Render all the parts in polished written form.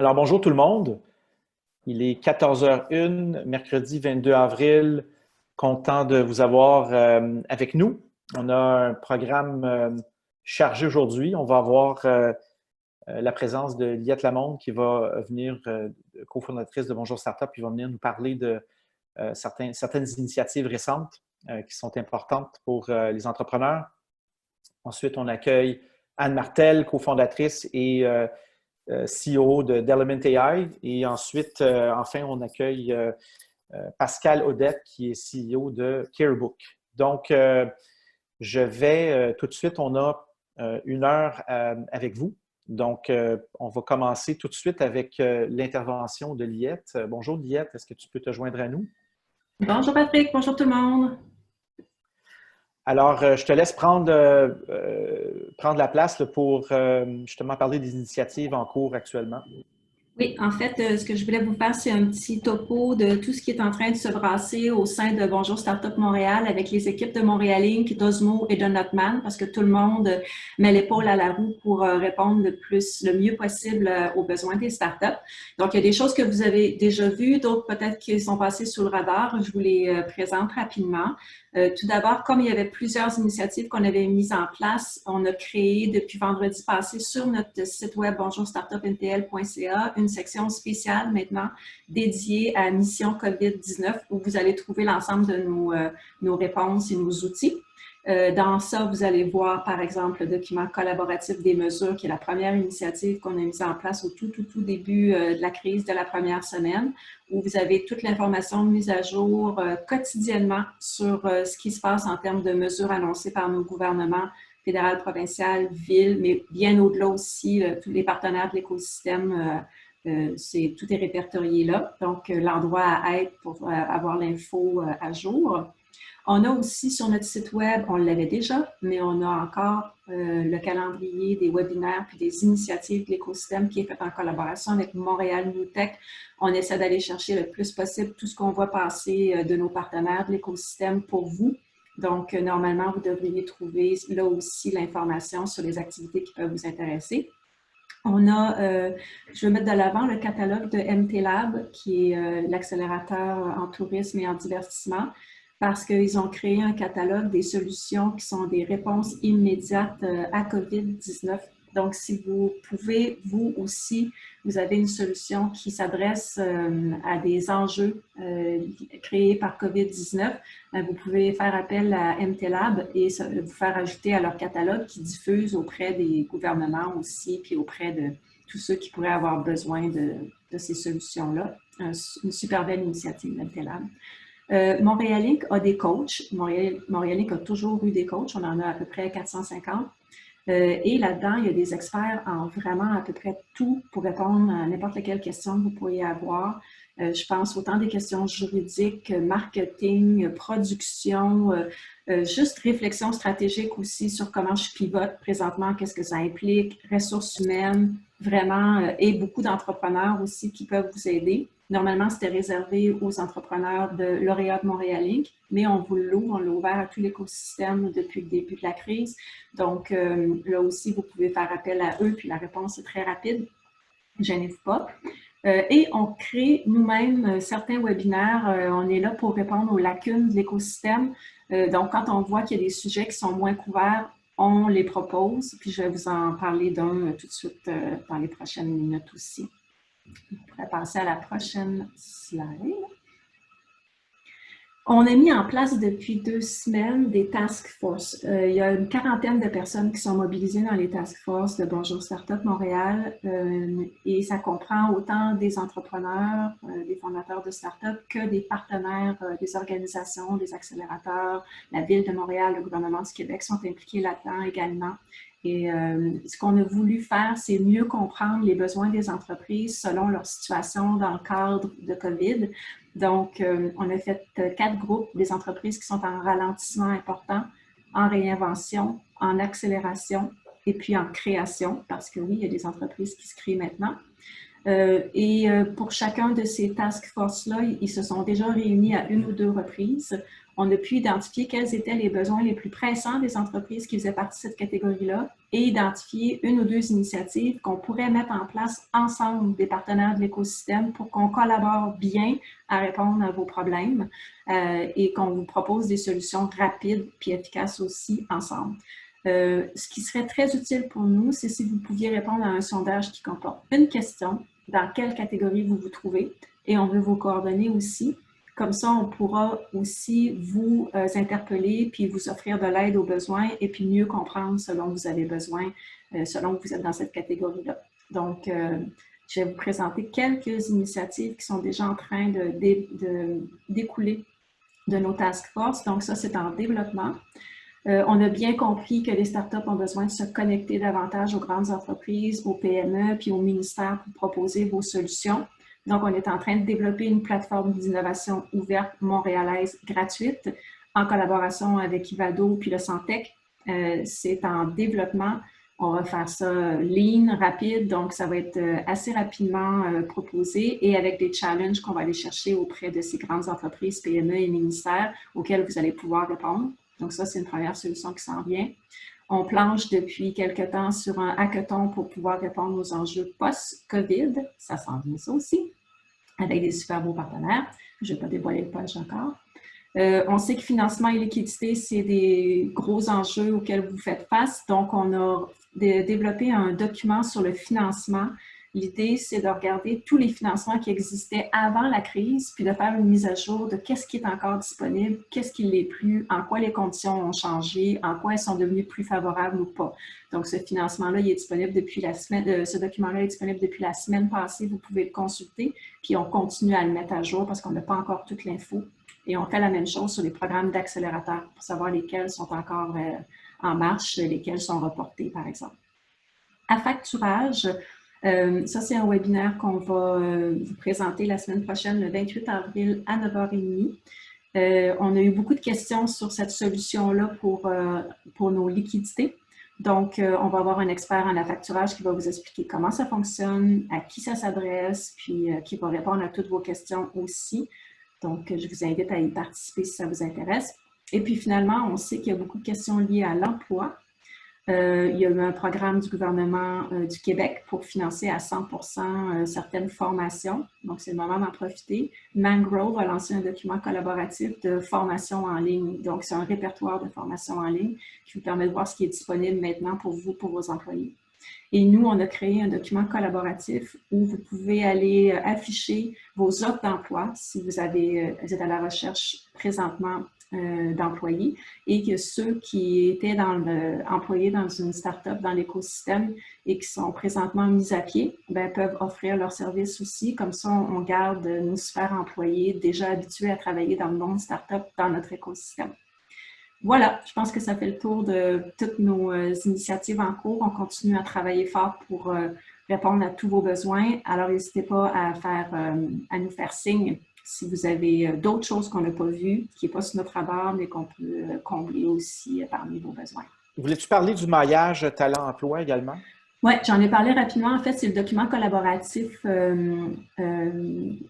Alors, bonjour tout le monde. Il est 14h01, mercredi 22 avril. Content de vous avoir avec nous. On a un programme chargé aujourd'hui. On va avoir la présence de Liette Lamonde qui va venir, cofondatrice de Bonjour Startup, qui va venir nous parler de certaines initiatives récentes qui sont importantes pour les entrepreneurs. Ensuite, on accueille Anne Martel, cofondatrice et CEO d'Element AI. Et ensuite, enfin, on accueille Pascal Odette, qui est CEO de Carebook. Donc, je vais tout de suite, on a 1 heure avec vous. Donc, on va commencer tout de suite avec l'intervention de Liette. Bonjour Liette, est-ce que tu peux te joindre à nous? Bonjour Patrick, bonjour tout le monde. Alors, je te laisse prendre la place là, pour justement parler des initiatives en cours actuellement. Oui, en fait, ce que je voulais vous faire, c'est un petit topo de tout ce qui est en train de se brasser au sein de Bonjour Startup Montréal avec les équipes de Montréal Inc., d'Osmo et de Notman, parce que tout le monde met l'épaule à la roue pour répondre le mieux possible aux besoins des startups. Donc, il y a des choses que vous avez déjà vues, d'autres peut-être qui sont passées sous le radar. Je vous les présente rapidement. Tout d'abord, comme il y avait plusieurs initiatives qu'on avait mises en place, on a créé depuis vendredi passé sur notre site web bonjourstartupntl.ca une section spéciale maintenant dédiée à Mission COVID-19 où vous allez trouver l'ensemble de nos réponses et nos outils. Dans ça, vous allez voir, par exemple, le document collaboratif des mesures, qui est la première initiative qu'on a mise en place au tout début de la crise de la première semaine, où vous avez toute l'information mise à jour quotidiennement sur ce qui se passe en termes de mesures annoncées par nos gouvernements fédéral, provincial, ville, mais bien au-delà aussi, tous les partenaires de l'écosystème, tout est répertorié là. Donc, l'endroit à être pour avoir l'info à jour. On a aussi sur notre site web, on l'avait déjà, mais on a encore le calendrier des webinaires puis des initiatives de l'écosystème qui est fait en collaboration avec Montréal New Tech. On essaie d'aller chercher le plus possible tout ce qu'on voit passer de nos partenaires de l'écosystème pour vous. Donc, normalement, vous devriez trouver là aussi l'information sur les activités qui peuvent vous intéresser. On a, je vais mettre de l'avant le catalogue de MT Lab, qui est l'accélérateur en tourisme et en divertissement, parce qu'ils ont créé un catalogue des solutions qui sont des réponses immédiates à COVID-19. Donc, si vous pouvez, vous aussi, vous avez une solution qui s'adresse à des enjeux créés par COVID-19, vous pouvez faire appel à MT Lab et vous faire ajouter à leur catalogue qui diffuse auprès des gouvernements aussi, puis auprès de tous ceux qui pourraient avoir besoin de ces solutions-là. Une super belle initiative, MT Lab. Montréal Inc. a des coachs. Montréal Inc. a toujours eu des coachs. On en a à peu près 450. Et là-dedans, il y a des experts en vraiment à peu près tout pour répondre à n'importe quelle question que vous pourriez avoir. Je pense autant des questions juridiques, marketing, production, juste réflexion stratégique aussi sur comment je pivote présentement, qu'est-ce que ça implique, ressources humaines, vraiment, et beaucoup d'entrepreneurs aussi qui peuvent vous aider. Normalement, c'était réservé aux entrepreneurs de Lauréat de Montréal Inc., mais on vous l'ouvre, on l'a ouvert à tout l'écosystème depuis le début de la crise. Donc, là aussi, vous pouvez faire appel à eux, puis la réponse est très rapide. Gênez-vous pas. Et on crée nous-mêmes certains webinaires. On est là pour répondre aux lacunes de l'écosystème. Donc, quand on voit qu'il y a des sujets qui sont moins couverts, on les propose. Puis, je vais vous en parler d'un tout de suite dans les prochaines minutes aussi. On pourrait passer à la prochaine slide. On a mis en place depuis 2 semaines des task force. Il y a une quarantaine de personnes qui sont mobilisées dans les task force de Bonjour Startup Montréal et ça comprend autant des entrepreneurs, des fondateurs de startups que des partenaires, des organisations, des accélérateurs. La Ville de Montréal, le gouvernement du Québec sont impliqués là-dedans également. Et ce qu'on a voulu faire, c'est mieux comprendre les besoins des entreprises selon leur situation dans le cadre de COVID. Donc, on a fait 4 groupes des entreprises qui sont en ralentissement important, en réinvention, en accélération et puis en création, parce que oui, il y a des entreprises qui se créent maintenant. Pour chacun de ces task force-là, ils se sont déjà réunis à 1 ou 2 reprises. on a pu identifier quels étaient les besoins les plus pressants des entreprises qui faisaient partie de cette catégorie-là et identifier une ou deux initiatives qu'on pourrait mettre en place ensemble des partenaires de l'écosystème pour qu'on collabore bien à répondre à vos problèmes et qu'on vous propose des solutions rapides puis efficaces aussi ensemble. Ce qui serait très utile pour nous, c'est si vous pouviez répondre à un sondage qui comporte une question, dans quelle catégorie vous vous trouvez, et on veut vos coordonnées aussi. Comme ça, on pourra aussi vous interpeller puis vous offrir de l'aide aux besoins et puis mieux comprendre selon vous avez besoin, selon que vous êtes dans cette catégorie-là. Donc, je vais vous présenter quelques initiatives qui sont déjà en train de découler de nos task force. Donc, ça, c'est en développement. On a bien compris que les startups ont besoin de se connecter davantage aux grandes entreprises, aux PME puis aux ministères pour proposer vos solutions. Donc, on est en train de développer une plateforme d'innovation ouverte montréalaise gratuite en collaboration avec Ivado puis le Santec. C'est en développement. On va faire ça lean, rapide, donc ça va être assez rapidement proposé et avec des challenges qu'on va aller chercher auprès de ces grandes entreprises, PME et ministères auxquels vous allez pouvoir répondre. Donc ça, c'est une première solution qui s'en vient. On planche depuis quelque temps sur un hackathon pour pouvoir répondre aux enjeux post-COVID. Ça s'en vient ça aussi, avec des super beaux partenaires. Je ne vais pas dévoiler le punch encore. On sait que financement et liquidité, c'est des gros enjeux auxquels vous faites face. Donc, on a développé un document sur le financement. L'idée, c'est de regarder tous les financements qui existaient avant la crise, puis de faire une mise à jour de qu'est-ce qui est encore disponible, qu'est-ce qui ne l'est plus, en quoi les conditions ont changé, en quoi elles sont devenues plus favorables ou pas. Donc, ce financement-là, il est disponible depuis la semaine, ce document-là est disponible depuis la semaine passée. Vous pouvez le consulter, puis on continue à le mettre à jour parce qu'on n'a pas encore toute l'info. Et on fait la même chose sur les programmes d'accélérateur pour savoir lesquels sont encore en marche, lesquels sont reportés, par exemple. Affacturage, ça, c'est un webinaire qu'on va vous présenter la semaine prochaine, le 28 avril à 9h30. On a eu beaucoup de questions sur cette solution-là pour nos liquidités. Donc, on va avoir un expert en affacturage qui va vous expliquer comment ça fonctionne, à qui ça s'adresse, puis qui va répondre à toutes vos questions aussi. Donc, je vous invite à y participer si ça vous intéresse. Et puis, finalement, on sait qu'il y a beaucoup de questions liées à l'emploi. Il y a eu un programme du gouvernement du Québec pour financer à 100% certaines formations. Donc, c'est le moment d'en profiter. Mangrove a lancé un document collaboratif de formation en ligne. Donc, c'est un répertoire de formation en ligne qui vous permet de voir ce qui est disponible maintenant pour vous, pour vos employés. Et nous, on a créé un document collaboratif où vous pouvez aller afficher vos offres d'emploi si vous êtes à la recherche présentement d'employés et que ceux qui étaient employés dans une start-up dans l'écosystème et qui sont présentement mis à pied, peuvent offrir leurs services aussi. Comme ça, on garde nos super employés déjà habitués à travailler dans le monde start-up dans notre écosystème. Voilà, je pense que ça fait le tour de toutes nos initiatives en cours. On continue à travailler fort pour répondre à tous vos besoins. Alors, n'hésitez pas à nous faire signe si vous avez d'autres choses qu'on n'a pas vues, qui n'est pas sur notre radar, mais qu'on peut combler aussi parmi vos besoins. Voulais-tu parler du maillage talent-emploi également? Oui, j'en ai parlé rapidement. En fait, c'est le document collaboratif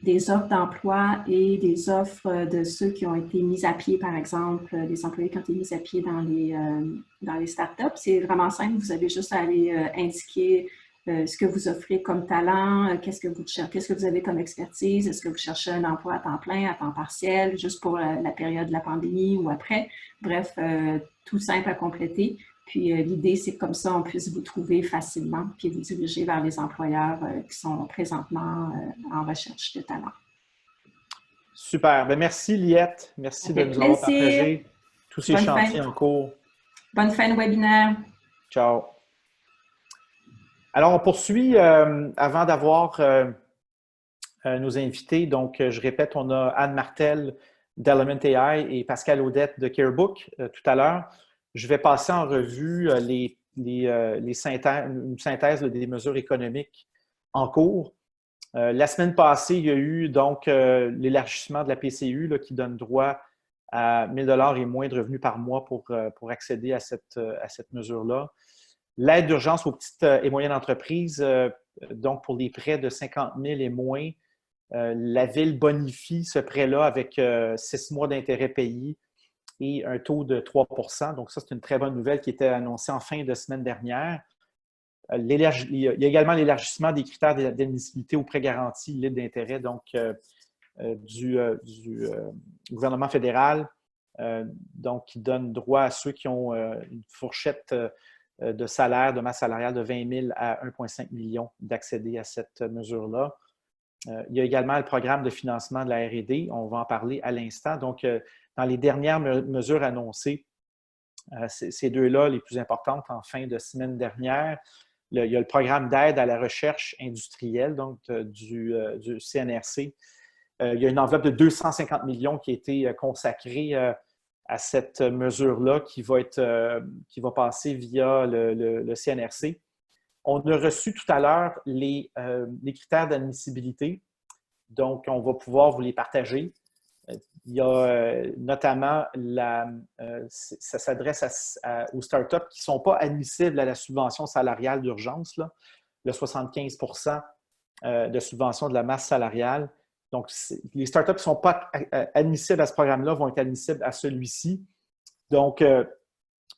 des offres d'emploi et des offres de ceux qui ont été mis à pied, par exemple, des employés qui ont été mis à pied dans les startups. C'est vraiment simple. Vous avez juste à aller indiquer ce que vous offrez comme talent, qu'est-ce que vous avez comme expertise, est-ce que vous cherchez un emploi à temps plein, à temps partiel, juste pour la période de la pandémie ou après. Bref, tout simple à compléter. Puis l'idée, c'est que comme ça, on puisse vous trouver facilement puis vous diriger vers les employeurs qui sont présentement en recherche de talent. Super. Bien, merci, Liette. Merci de nous avoir partagé tous ces chantiers en cours. Bonne fin de webinaire. Ciao. Alors, on poursuit avant d'avoir nos invités. Donc, je répète, on a Anne Martel d'Element AI et Pascal Audette de Carebook tout à l'heure. Je vais passer en revue une synthèse des mesures économiques en cours. La semaine passée, il y a eu donc l'élargissement de la PCU là, qui donne droit à 1 000 $ et moins de revenus par mois pour accéder à cette mesure-là. L'aide d'urgence aux petites et moyennes entreprises, donc pour les prêts de 50 000 et moins, la Ville bonifie ce prêt-là avec 6 mois d'intérêt payés et un taux de 3 %. Donc, ça, c'est une très bonne nouvelle qui était annoncée en fin de semaine dernière. Il y a également l'élargissement des critères d'admissibilité aux prêts garantis libres d'intérêt, donc du gouvernement fédéral, donc qui donne droit à ceux qui ont une fourchette de salaire, de masse salariale de 20 000 à 1,5 million d'accéder à cette mesure-là. Il y a également le programme de financement de la R&D, on va en parler à l'instant. Donc, dans les dernières mesures annoncées, ces deux-là, les plus importantes en fin de semaine dernière, il y a le programme d'aide à la recherche industrielle, donc du CNRC. Il y a une enveloppe de 250 millions qui a été consacrée à cette mesure-là qui va passer via le CNRC. On a reçu tout à l'heure les critères d'admissibilité, donc on va pouvoir vous les partager. Il y a notamment, ça s'adresse aux startups qui ne sont pas admissibles à la subvention salariale d'urgence, le 75 % de subvention de la masse salariale. Donc, les startups qui ne sont pas admissibles à ce programme-là vont être admissibles à celui-ci. Donc,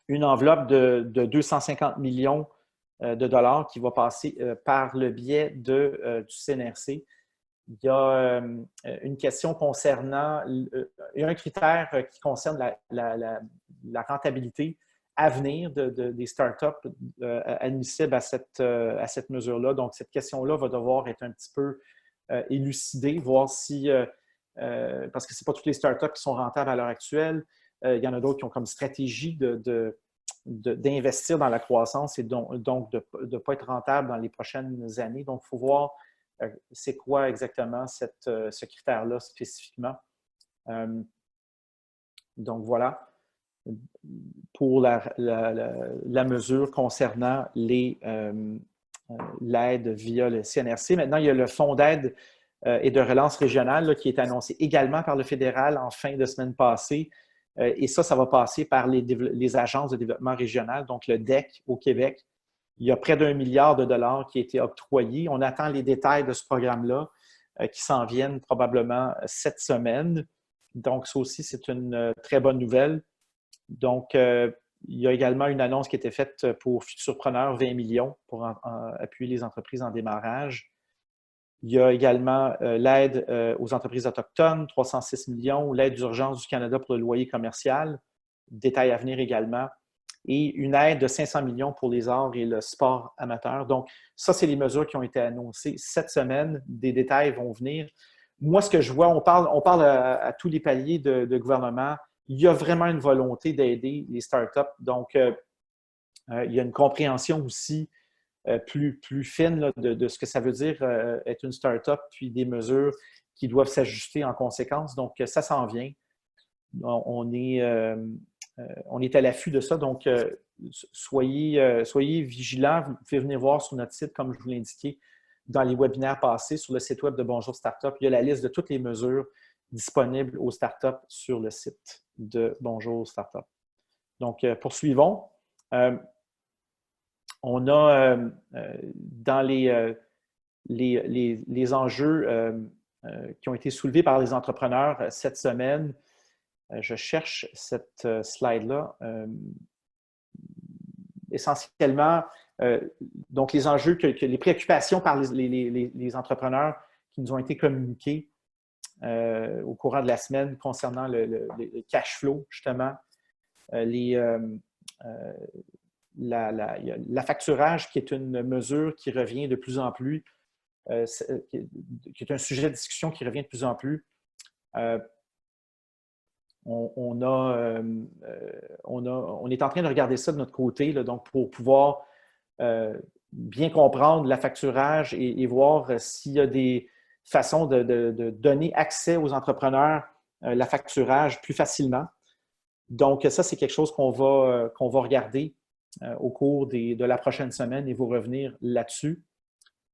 une enveloppe de 250 millions de dollars qui va passer par le biais du CNRC. Il y a une question concernant, il y a un critère qui concerne la rentabilité à venir des startups admissibles à cette mesure-là. Donc, cette question-là va devoir être un petit peu élucidée, voir si, parce que ce n'est pas toutes les startups qui sont rentables à l'heure actuelle. Il y en a d'autres qui ont comme stratégie d'investir dans la croissance et donc de ne pas être rentable dans les prochaines années. Donc, il faut voir c'est quoi exactement ce critère-là spécifiquement. Donc, voilà pour la mesure concernant l'aide via le CNRC. Maintenant, il y a le Fonds d'aide et de relance régionale là, qui est annoncé également par le fédéral en fin de semaine passée. Et ça va passer par les agences de développement régional, donc le DEC au Québec. Il y a près d'1 milliard de dollars qui a été octroyé. On attend les détails de ce programme-là qui s'en viennent probablement cette semaine. Donc, ça aussi, c'est une très bonne nouvelle. Donc, il y a également une annonce qui a été faite pour Futurpreneurs, 20 millions pour appuyer les entreprises en démarrage. Il y a également l'aide aux entreprises autochtones, 306 millions, l'aide d'urgence du Canada pour le loyer commercial, détail à venir également, et une aide de 500 millions pour les arts et le sport amateur. Donc, ça, c'est les mesures qui ont été annoncées cette semaine. Des détails vont venir. Moi, ce que je vois, on parle à tous les paliers de gouvernement. Il y a vraiment une volonté d'aider les startups. Donc, il y a une compréhension aussi plus fine là, de ce que ça veut dire être une startup, puis des mesures qui doivent s'ajuster en conséquence. Donc, ça s'en vient. On est à l'affût de ça, donc soyez vigilants. Vous pouvez venir voir sur notre site, comme je vous l'ai indiqué dans les webinaires passés, sur le site web de Bonjour Startup. Il y a la liste de toutes les mesures disponibles aux startups sur le site de Bonjour Startup. Donc, poursuivons. On a dans les enjeux qui ont été soulevés par les entrepreneurs cette semaine. Je cherche cette slide-là. Essentiellement, donc les enjeux, les préoccupations par les entrepreneurs qui nous ont été communiquées au courant de la semaine concernant le cash flow, justement, l'affacturage, qui est une mesure qui revient de plus en plus, qui est un sujet de discussion qui revient de plus en plus. On est en train de regarder ça de notre côté, là, donc pour pouvoir bien comprendre l'affacturage et voir s'il y a des façons de donner accès aux entrepreneurs l'affacturage plus facilement. Donc, ça, c'est quelque chose qu'on va regarder au cours de la prochaine semaine et vous revenir là-dessus.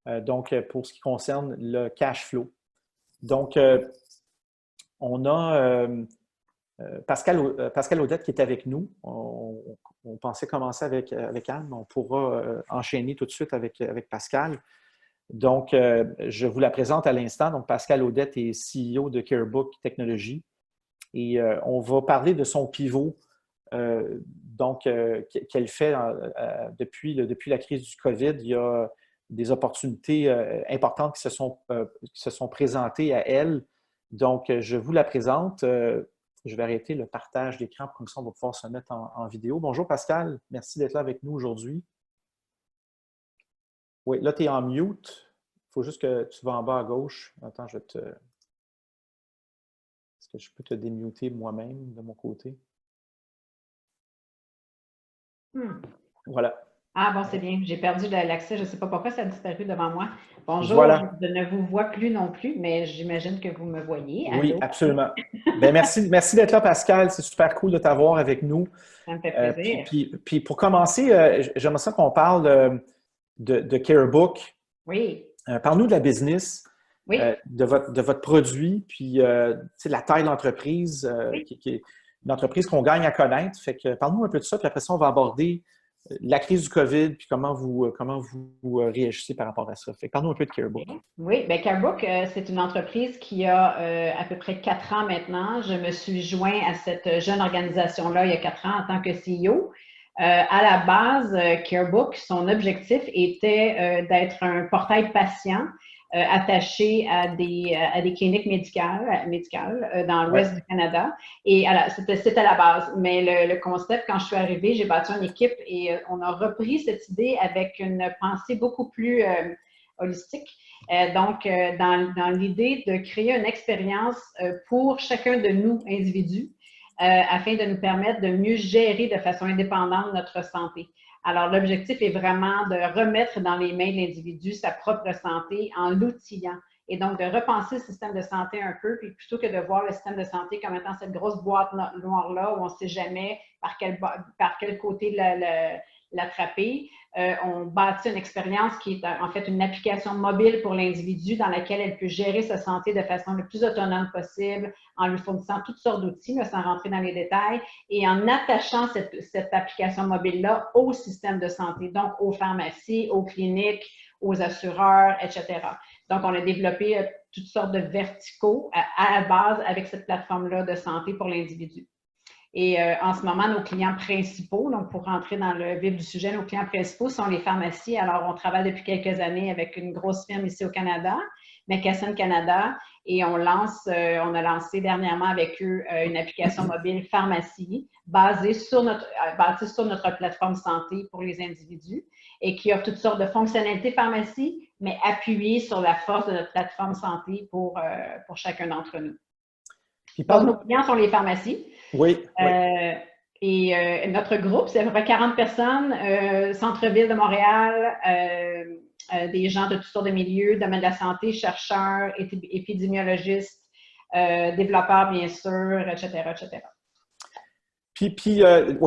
Donc, pour ce qui concerne le cash flow. Donc, on a Pascal Audette qui est avec nous. On pensait commencer avec Anne, mais on pourra enchaîner tout de suite avec Pascal. Donc, je vous la présente à l'instant. Donc, Pascal Audette est CEO de Carebook Technologies. Et on va parler de son pivot, qu'elle fait depuis la crise du COVID. Il y a des opportunités importantes qui se sont présentées à elle. Donc, je vous la présente. Je vais arrêter le partage d'écran, comme ça on va pouvoir se mettre en vidéo. Bonjour Pascal, merci d'être là avec nous aujourd'hui. Oui, là, tu es en mute. Il faut juste que tu vas en bas à gauche. Attends, est-ce que je peux te démuter moi-même de mon côté? Voilà. Ah bon, c'est bien. J'ai perdu l'accès. Je ne sais pas pourquoi ça a disparu devant moi. Bonjour, voilà. Je ne vous vois plus non plus, mais j'imagine que vous me voyez. Oui, allô? Absolument. Ben, merci d'être là, Pascal. C'est super cool de t'avoir avec nous. Ça me fait plaisir. Puis pour commencer, j'aimerais ça qu'on parle de Carebook. Oui. Parle-nous de la business, oui. De votre produit, puis la taille de l'entreprise, oui. qui est une entreprise qu'on gagne à connaître. Fait que parle-nous un peu de ça, puis après ça, on va aborder la crise du COVID, puis comment vous réagissez par rapport à ça. Fait que parle-nous un peu de Carebook. Oui, bien Carebook, c'est une entreprise qui a à peu près 4 ans maintenant. Je me suis joint à cette jeune organisation-là il y a 4 ans en tant que CEO. À la base, Carebook, son objectif était d'être un portail patient attaché à des cliniques médicales dans l'ouest du Canada. Et c'était la base. Mais le concept, quand je suis arrivée, j'ai bâti une équipe et on a repris cette idée avec une pensée beaucoup plus holistique. Dans l'idée de créer une expérience pour chacun de nous, individus, afin de nous permettre de mieux gérer de façon indépendante notre santé. Alors, l'objectif est vraiment de remettre dans les mains de l'individu sa propre santé en l'outillant et donc de repenser le système de santé un peu, puis plutôt que de voir le système de santé comme étant cette grosse boîte noire-là où on ne sait jamais par quel côté l'attraper, on bâtit une expérience qui est en fait une application mobile pour l'individu dans laquelle elle peut gérer sa santé de façon le plus autonome possible en lui fournissant toutes sortes d'outils, sans rentrer dans les détails, et en attachant cette application mobile-là au système de santé, donc aux pharmacies, aux cliniques, aux assureurs, etc. Donc, on a développé toutes sortes de verticaux à la base avec cette plateforme-là de santé pour l'individu. Et en ce moment, nos clients principaux, donc pour rentrer dans le vif du sujet, nos clients principaux sont les pharmacies. Alors, on travaille depuis quelques années avec une grosse firme ici au Canada, McKesson Canada, et on a lancé dernièrement avec eux une application mobile pharmacie bâtie sur notre plateforme santé pour les individus et qui offre toutes sortes de fonctionnalités pharmacie, mais appuyée sur la force de notre plateforme santé pour chacun d'entre nous. Donc, nos clients sont les pharmacies. Oui. Et notre groupe, c'est à peu près 40 personnes, centre-ville de Montréal, des gens de toutes sortes de milieux, domaine de la santé, chercheurs, épidémiologistes, développeurs, bien sûr, etc., etc. Puis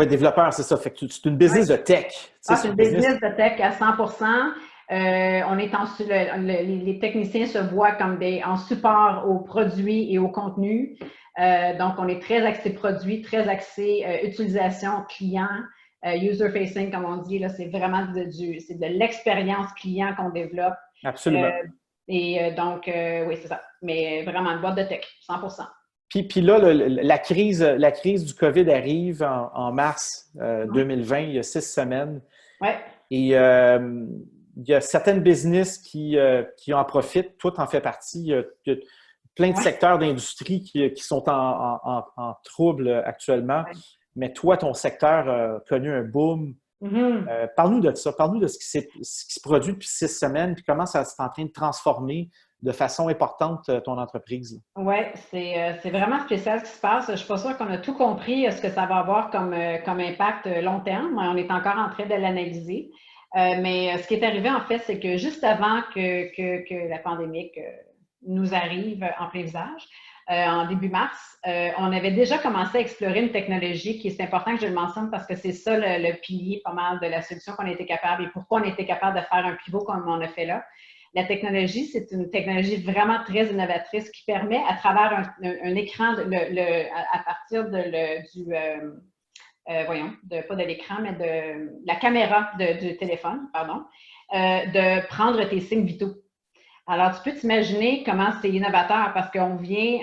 développeurs, c'est ça. Fait que c'est une business de tech. C'est une business de tech à 100%. Les techniciens se voient comme en support aux produits et aux contenus. Donc, on est très axé produit, très axé utilisation client, user-facing, comme on dit. Là, c'est vraiment de l'expérience client qu'on développe. Absolument. Oui, c'est ça. Mais vraiment, une boîte de tech, 100%. Puis là, la crise du COVID arrive en mars 2020, il y a 6 semaines. Ouais. Et il y a certaines business qui en profitent. Toi, tu en fais partie. Il y a plein de secteurs d'industrie qui sont en trouble actuellement. Ouais. Mais toi, ton secteur a connu un boom. Mm-hmm. Parle-nous de ça. Parle-nous de ce qui se produit depuis 6 semaines, puis comment ça s'est en train de transformer de façon importante ton entreprise. Oui, c'est vraiment spécial ce qui se passe. Je ne suis pas sûre qu'on a tout compris ce que ça va avoir comme impact long terme. On est encore en train de l'analyser. Mais ce qui est arrivé, en fait, c'est que juste avant que la pandémie nous arrive en plein visage, en début mars, on avait déjà commencé à explorer une technologie qui est important que je le mentionne parce que c'est ça le pilier pas mal de la solution qu'on a été capable et pourquoi on a été capable de faire un pivot comme on a fait là. La technologie, c'est une technologie vraiment très innovatrice qui permet, à travers un écran, à partir pas de l'écran, mais de la caméra du téléphone, pardon, de prendre tes signes vitaux. Alors, tu peux t'imaginer comment c'est innovateur parce qu'on vient,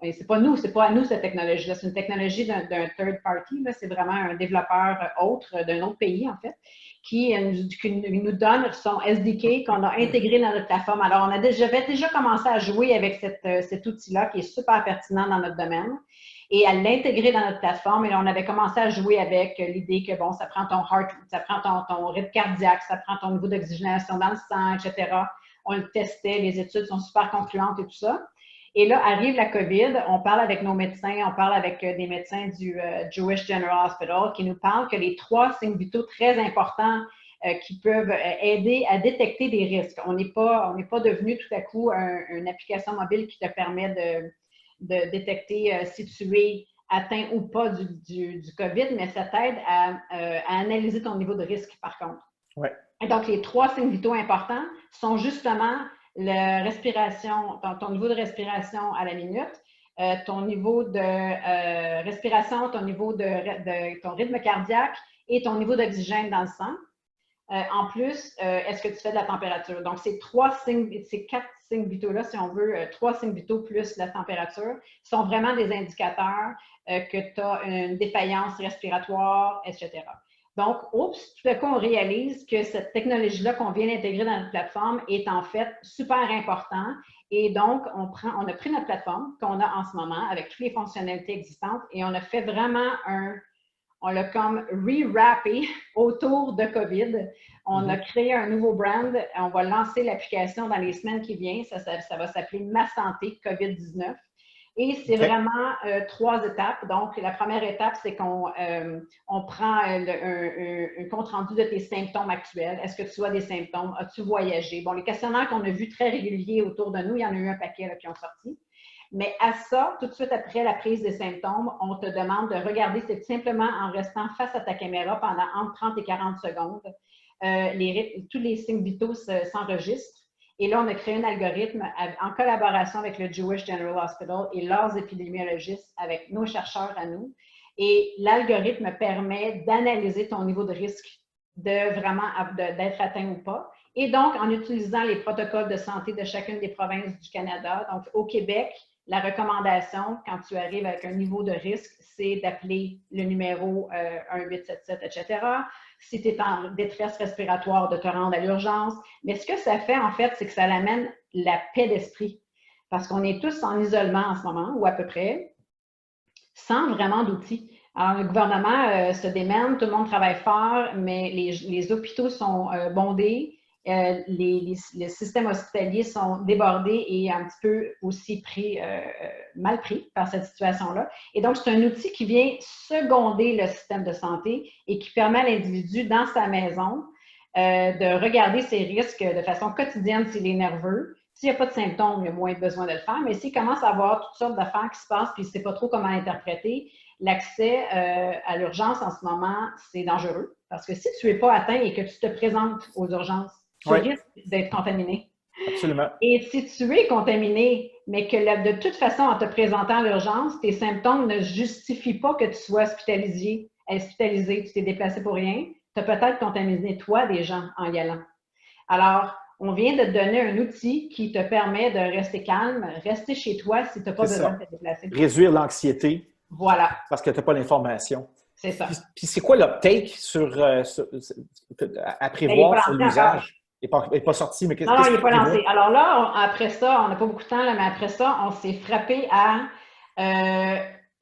c'est pas nous, c'est pas à nous cette technologie-là, c'est une technologie d'un third party, c'est vraiment un développeur autre d'un autre pays en fait, qui nous donne son SDK qu'on a intégré dans notre plateforme. Alors, j'avais déjà commencé à jouer avec cet outil-là qui est super pertinent dans notre domaine et à l'intégrer dans notre plateforme. Et on avait commencé à jouer avec l'idée que, bon, ça prend ton heart, ça prend ton rythme cardiaque, ça prend ton niveau d'oxygénation dans le sang, etc. On le testait, les études sont super concluantes et tout ça. Et là, arrive la COVID, on parle avec nos médecins, on parle avec des médecins du Jewish General Hospital qui nous parlent que les 3 signes vitaux très importants qui peuvent aider à détecter des risques. On n'est pas devenu tout à coup une application mobile qui te permet de détecter si tu es atteint ou pas du COVID, mais ça t'aide à analyser ton niveau de risque par contre. Ouais. Et donc, les 3 signes vitaux importants sont justement la respiration, ton niveau de respiration à la minute, ton niveau de respiration, ton niveau ton rythme cardiaque et ton niveau d'oxygène dans le sang. En plus, est-ce que tu fais de la température? Donc, ces 4 signes vitaux-là, si on veut, 3 signes vitaux plus la température, sont vraiment des indicateurs que tu as une défaillance respiratoire, etc. Donc, tout à coup, on réalise que cette technologie-là qu'on vient d'intégrer dans notre plateforme est en fait super important. Et donc, on a pris notre plateforme qu'on a en ce moment avec toutes les fonctionnalités existantes et on a fait vraiment on l'a comme re-wrappé autour de COVID. On a créé un nouveau brand. On va lancer l'application dans les semaines qui viennent. Ça va s'appeler Ma Santé COVID-19. Et c'est vraiment 3 étapes. Donc, la première étape, c'est qu'on prend un compte rendu de tes symptômes actuels. Est-ce que tu as des symptômes? As-tu voyagé? Bon, les questionnaires qu'on a vus très réguliers autour de nous, il y en a eu un paquet là, qui ont sorti. Mais à ça, tout de suite après la prise des symptômes, on te demande de regarder, c'est simplement en restant face à ta caméra pendant entre 30 et 40 secondes. Tous les signes vitaux s'enregistrent. Et là, on a créé un algorithme en collaboration avec le Jewish General Hospital et leurs épidémiologistes, avec nos chercheurs à nous. Et l'algorithme permet d'analyser ton niveau de risque d'être atteint ou pas. Et donc, en utilisant les protocoles de santé de chacune des provinces du Canada, donc au Québec, la recommandation, quand tu arrives avec un niveau de risque, c'est d'appeler le numéro 1877, etc. Si tu es en détresse respiratoire, de te rendre à l'urgence. Mais ce que ça fait, en fait, c'est que ça amène la paix d'esprit. Parce qu'on est tous en isolement en ce moment, ou à peu près, sans vraiment d'outils. Alors, le gouvernement se démène, tout le monde travaille fort, mais les hôpitaux sont bondés. Les systèmes hospitaliers sont débordés et un petit peu aussi mal pris par cette situation-là. Et donc, c'est un outil qui vient seconder le système de santé et qui permet à l'individu, dans sa maison, de regarder ses risques de façon quotidienne s'il est nerveux. S'il n'y a pas de symptômes, il y a moins besoin de le faire, mais s'il commence à avoir toutes sortes d'affaires qui se passent et il ne sait pas trop comment interpréter, l'accès à l'urgence en ce moment, c'est dangereux. Parce que si tu n'es pas atteint et que tu te présentes aux urgences, tu risques d'être contaminé. Absolument. Et si tu es contaminé, mais que de toute façon, en te présentant à l'urgence, tes symptômes ne justifient pas que tu sois hospitalisé, tu t'es déplacé pour rien, tu as peut-être contaminé toi des gens en y allant. Alors, on vient de te donner un outil qui te permet de rester calme, rester chez toi si tu n'as pas besoin de te déplacer. Réduire l'anxiété. Voilà. Parce que tu n'as pas l'information. C'est ça. Puis c'est quoi l'uptake à prévoir sur l'usage? Il n'est pas sorti, mais qu'est-ce que il n'est pas lancé. Alors là, après ça, on n'a pas beaucoup de temps, là, mais après ça, on s'est frappé à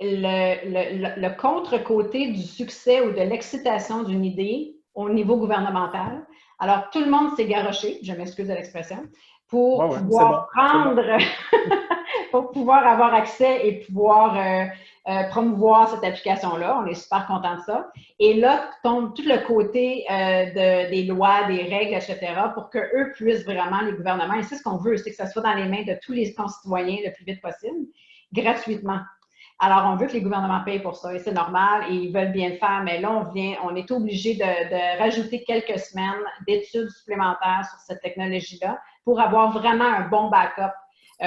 le contre-côté du succès ou de l'excitation d'une idée au niveau gouvernemental. Alors, tout le monde s'est garoché, je m'excuse de l'expression, pour pouvoir pour pouvoir avoir accès et pouvoir promouvoir cette application-là. On est super content de ça. Et là, tombe tout le côté des lois, des règles, etc., pour qu'eux puissent vraiment, les gouvernements, et c'est ce qu'on veut, c'est que ça soit dans les mains de tous les concitoyens le plus vite possible, gratuitement. Alors, on veut que les gouvernements payent pour ça, et c'est normal, et ils veulent bien le faire, mais là, on est obligé de rajouter quelques semaines d'études supplémentaires sur cette technologie-là pour avoir vraiment un bon backup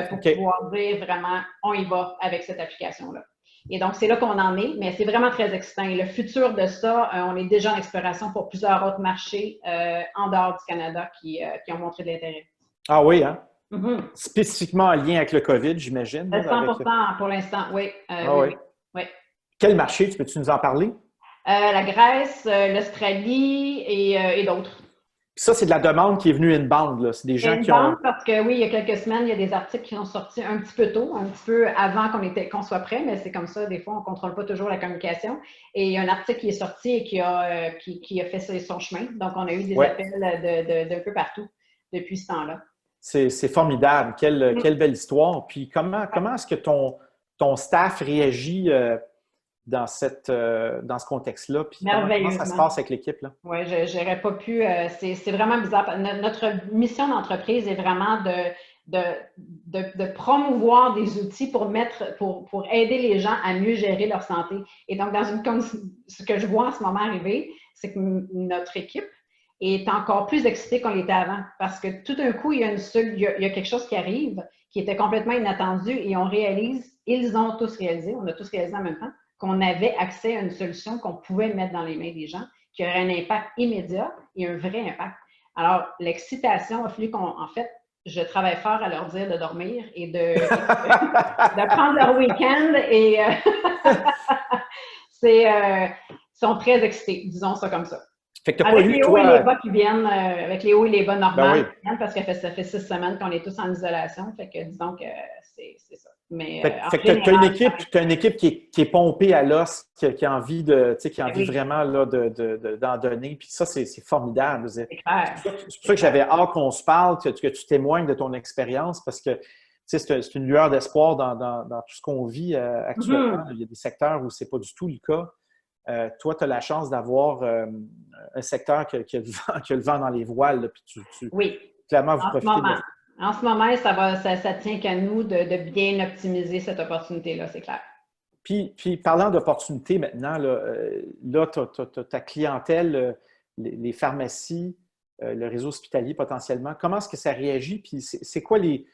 pour pouvoir dire vraiment, on y va avec cette application-là. Et donc, c'est là qu'on en est, mais c'est vraiment très excitant. Et le futur de ça, on est déjà en exploration pour plusieurs autres marchés en dehors du Canada qui ont montré de l'intérêt. Ah oui, hein? Mhm. Spécifiquement en lien avec le COVID, j'imagine. 100% pour l'instant, oui. Ah Oui, oui. oui. Oui. Quel marché? Peux-tu nous en parler? La Grèce, l'Australie et d'autres. Puis ça, c'est de la demande qui est venue inbound, là. C'est des gens qui ont... Inbound, parce que oui, il y a quelques semaines, il y a des articles qui ont sorti un petit peu tôt, un petit peu avant qu'on soit prêt, mais c'est comme ça, des fois, on ne contrôle pas toujours la communication. Et il y a un article qui est sorti et qui a fait son chemin. Donc, on a eu des Ouais. appels d'un peu partout depuis ce temps-là. C'est formidable. Quelle belle histoire. Puis comment est-ce que ton staff réagit dans ce contexte-là? Puis comment ça se Merveilleusement. passe avec l'équipe, là? Oui, je n'aurais pas pu. C'est vraiment bizarre. Notre mission d'entreprise est vraiment de promouvoir des outils pour aider les gens à mieux gérer leur santé. Et donc, ce que je vois en ce moment arriver, c'est que notre équipe est encore plus excitée qu'on l'était avant. Parce que tout d'un coup, il y a quelque chose qui arrive qui était complètement inattendu et ils ont tous réalisé, on a tous réalisé en même temps, qu'on avait accès à une solution qu'on pouvait mettre dans les mains des gens, qui aurait un impact immédiat et un vrai impact. Alors, l'excitation a fallu en fait, je travaille fort à leur dire de dormir et de prendre leur week-end et sont très excités, disons ça comme ça. Fait que t'as pas Avec eu, les hauts et les toi... bas qui viennent, avec les hauts et les bas Ben normales oui. qui viennent, parce que ça fait 6 semaines qu'on est tous en isolation. Fait que disons que c'est ça. Mais Fait que tu as une équipe qui est pompée à l'os, qui a envie vraiment là, d'en donner. Puis ça, c'est formidable. C'est clair. C'est pour ça que j'avais hâte qu'on se parle, que tu témoignes de ton expérience, parce que c'est une lueur d'espoir dans tout ce qu'on vit actuellement. Mm-hmm. Il y a des secteurs où ce n'est pas du tout le cas. Toi, tu as la chance d'avoir un secteur qui a le vent dans les voiles, là, puis Oui. clairement, vous profitez de ça. En ce moment, ça tient qu'à nous de bien optimiser cette opportunité-là, c'est clair. Puis parlant d'opportunités maintenant, là tu as ta clientèle, les pharmacies, le réseau hospitalier potentiellement. Comment est-ce que ça réagit? Puis c'est quoi les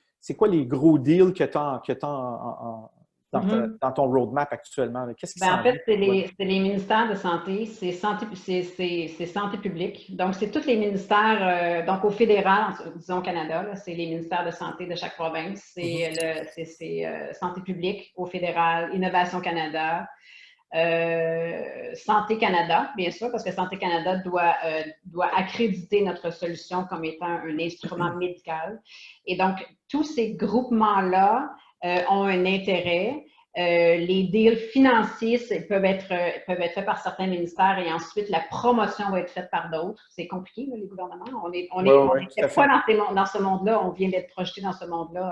gros deals que tu as dans ton roadmap actuellement? Qu'est-ce qui s'en En fait, vient? c'est les ministères de santé, c'est santé publique. Donc, c'est tous les ministères, donc au fédéral, disons Canada, c'est les ministères de santé de chaque province. C'est santé publique au fédéral, Innovation Canada, Santé Canada, bien sûr, parce que Santé Canada doit accréditer notre solution comme étant un instrument médical. Et donc, tous ces groupements-là ont un intérêt. Les deals financiers peuvent être faits par certains ministères et ensuite la promotion va être faite par d'autres. C'est compliqué, là, les gouvernements. On n'était pas dans ce monde-là. On vient d'être projeté dans ce monde-là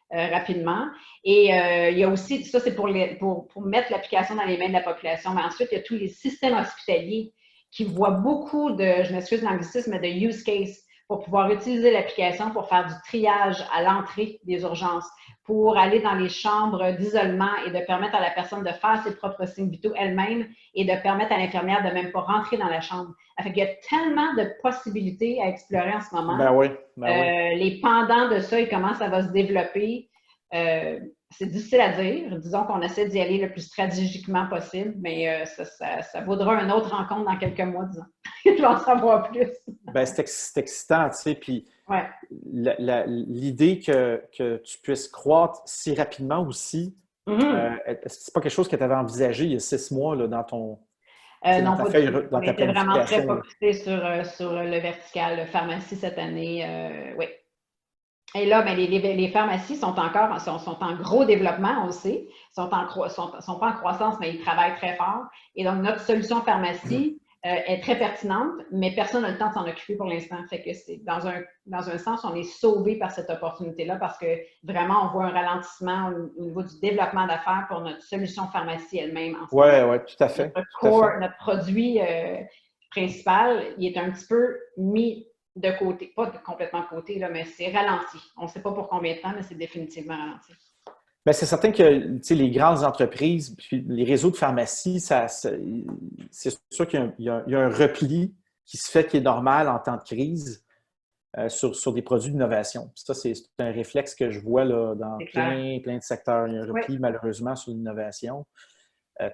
rapidement. Et il y a aussi, ça c'est pour mettre l'application dans les mains de la population, mais ensuite il y a tous les systèmes hospitaliers qui voient beaucoup je m'excuse de l'anglicisme, mais de use case pour pouvoir utiliser l'application pour faire du triage à l'entrée des urgences, pour aller dans les chambres d'isolement et de permettre à la personne de faire ses propres signes vitaux elle-même et de permettre à l'infirmière de même pas rentrer dans la chambre. Il y a tellement de possibilités à explorer en ce moment. Ben oui. Les pendants de ça, comment ça va se développer, c'est difficile à dire. Disons qu'on essaie d'y aller le plus stratégiquement possible, mais ça vaudra une autre rencontre dans quelques mois, disons. Je vais en savoir plus. Ben, c'est excitant, tu sais, puis l'idée que tu puisses croître si rapidement aussi, est-ce que c'est pas quelque chose que tu avais envisagé il y a 6 mois là, dans non, ta pas feuille, du tout. dans On ta était vraiment très planification? focusé sur le vertical, pharmacie cette année, oui. Et là, ben, les pharmacies sont en gros développement, on le sait. Sont pas en croissance, mais ils travaillent très fort. Et donc, notre solution pharmacie est très pertinente, mais personne n'a le temps de s'en occuper pour l'instant. Fait que c'est dans un sens, on est sauvé par cette opportunité-là parce que vraiment, on voit un ralentissement au niveau du développement d'affaires pour notre solution pharmacie elle-même. Oui, tout à fait. Notre produit principal, il est un petit peu mis de côté, pas complètement de côté, là, mais c'est ralenti. On ne sait pas pour combien de temps, mais c'est définitivement ralenti. Bien, c'est certain que les grandes entreprises, puis les réseaux de pharmacie, c'est sûr qu'il y a un repli qui se fait qui est normal en temps de crise sur des produits d'innovation. Ça, c'est un réflexe que je vois là, dans plein de secteurs. Il y a un repli malheureusement sur l'innovation.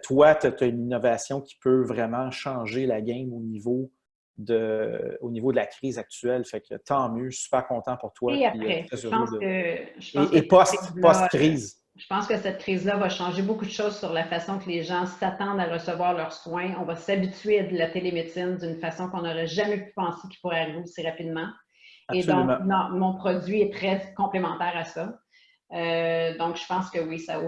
Toi, tu as une innovation qui peut vraiment changer la game au niveau au niveau de la crise actuelle. Fait que tant mieux, je suis super content pour toi. Et après, très je heureux pense que et post-crise. Je pense que cette crise-là va changer beaucoup de choses sur la façon que les gens s'attendent à recevoir leurs soins. On va s'habituer à de la télémédecine d'une façon qu'on n'aurait jamais pu penser qu'il pourrait arriver aussi rapidement. Absolument. Et donc, mon produit est très complémentaire à ça. Donc, je pense que oui, ça a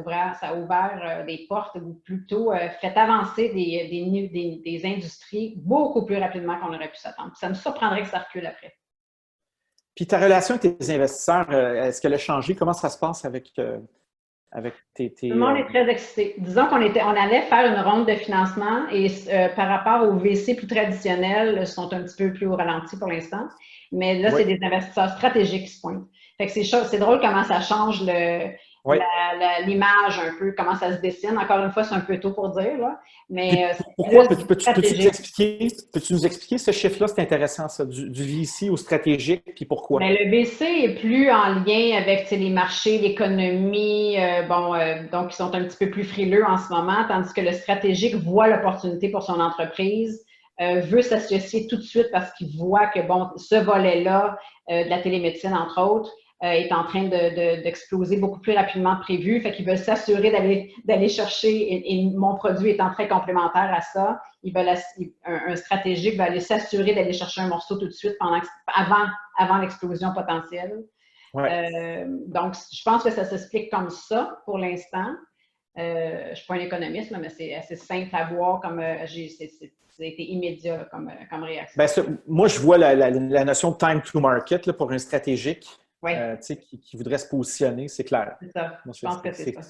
ouvert des portes ou plutôt fait avancer des industries beaucoup plus rapidement qu'on aurait pu s'attendre. Ça me surprendrait que ça recule après. Puis ta relation avec tes investisseurs, est-ce qu'elle a changé? Comment ça se passe avec tes… Tout le monde est très excité. Disons qu'on allait faire une ronde de financement et par rapport aux VC plus traditionnels, ils sont un petit peu plus au ralenti pour l'instant. Mais là, c'est des investisseurs stratégiques qui se pointent. Fait que c'est drôle comment ça change l'image un peu, comment ça se dessine. Encore une fois, c'est un peu tôt pour dire, là. Mais pourquoi? Peux-tu nous expliquer ce chiffre-là? C'est intéressant, ça, du VC au stratégique, puis pourquoi? Mais le VC est plus en lien avec les marchés, l'économie, donc ils sont un petit peu plus frileux en ce moment, tandis que le stratégique voit l'opportunité pour son entreprise, veut s'associer tout de suite parce qu'il voit que, ce volet-là, de la télémédecine, entre autres, est en train d'exploser beaucoup plus rapidement que prévu. Fait qu'ils veulent s'assurer d'aller chercher, et mon produit étant très complémentaire à ça, un stratégique va aller s'assurer d'aller chercher un morceau tout de suite avant l'explosion potentielle. Ouais. Donc, je pense que ça s'explique comme ça pour l'instant. Je ne suis pas un économiste, là, mais c'est assez simple à voir comme ça a été immédiat là, comme réaction. Ben, moi, je vois la notion de time to market là, pour un stratégique qui voudrait se positionner, c'est clair. C'est ça. Moi, je pense que c'est ça.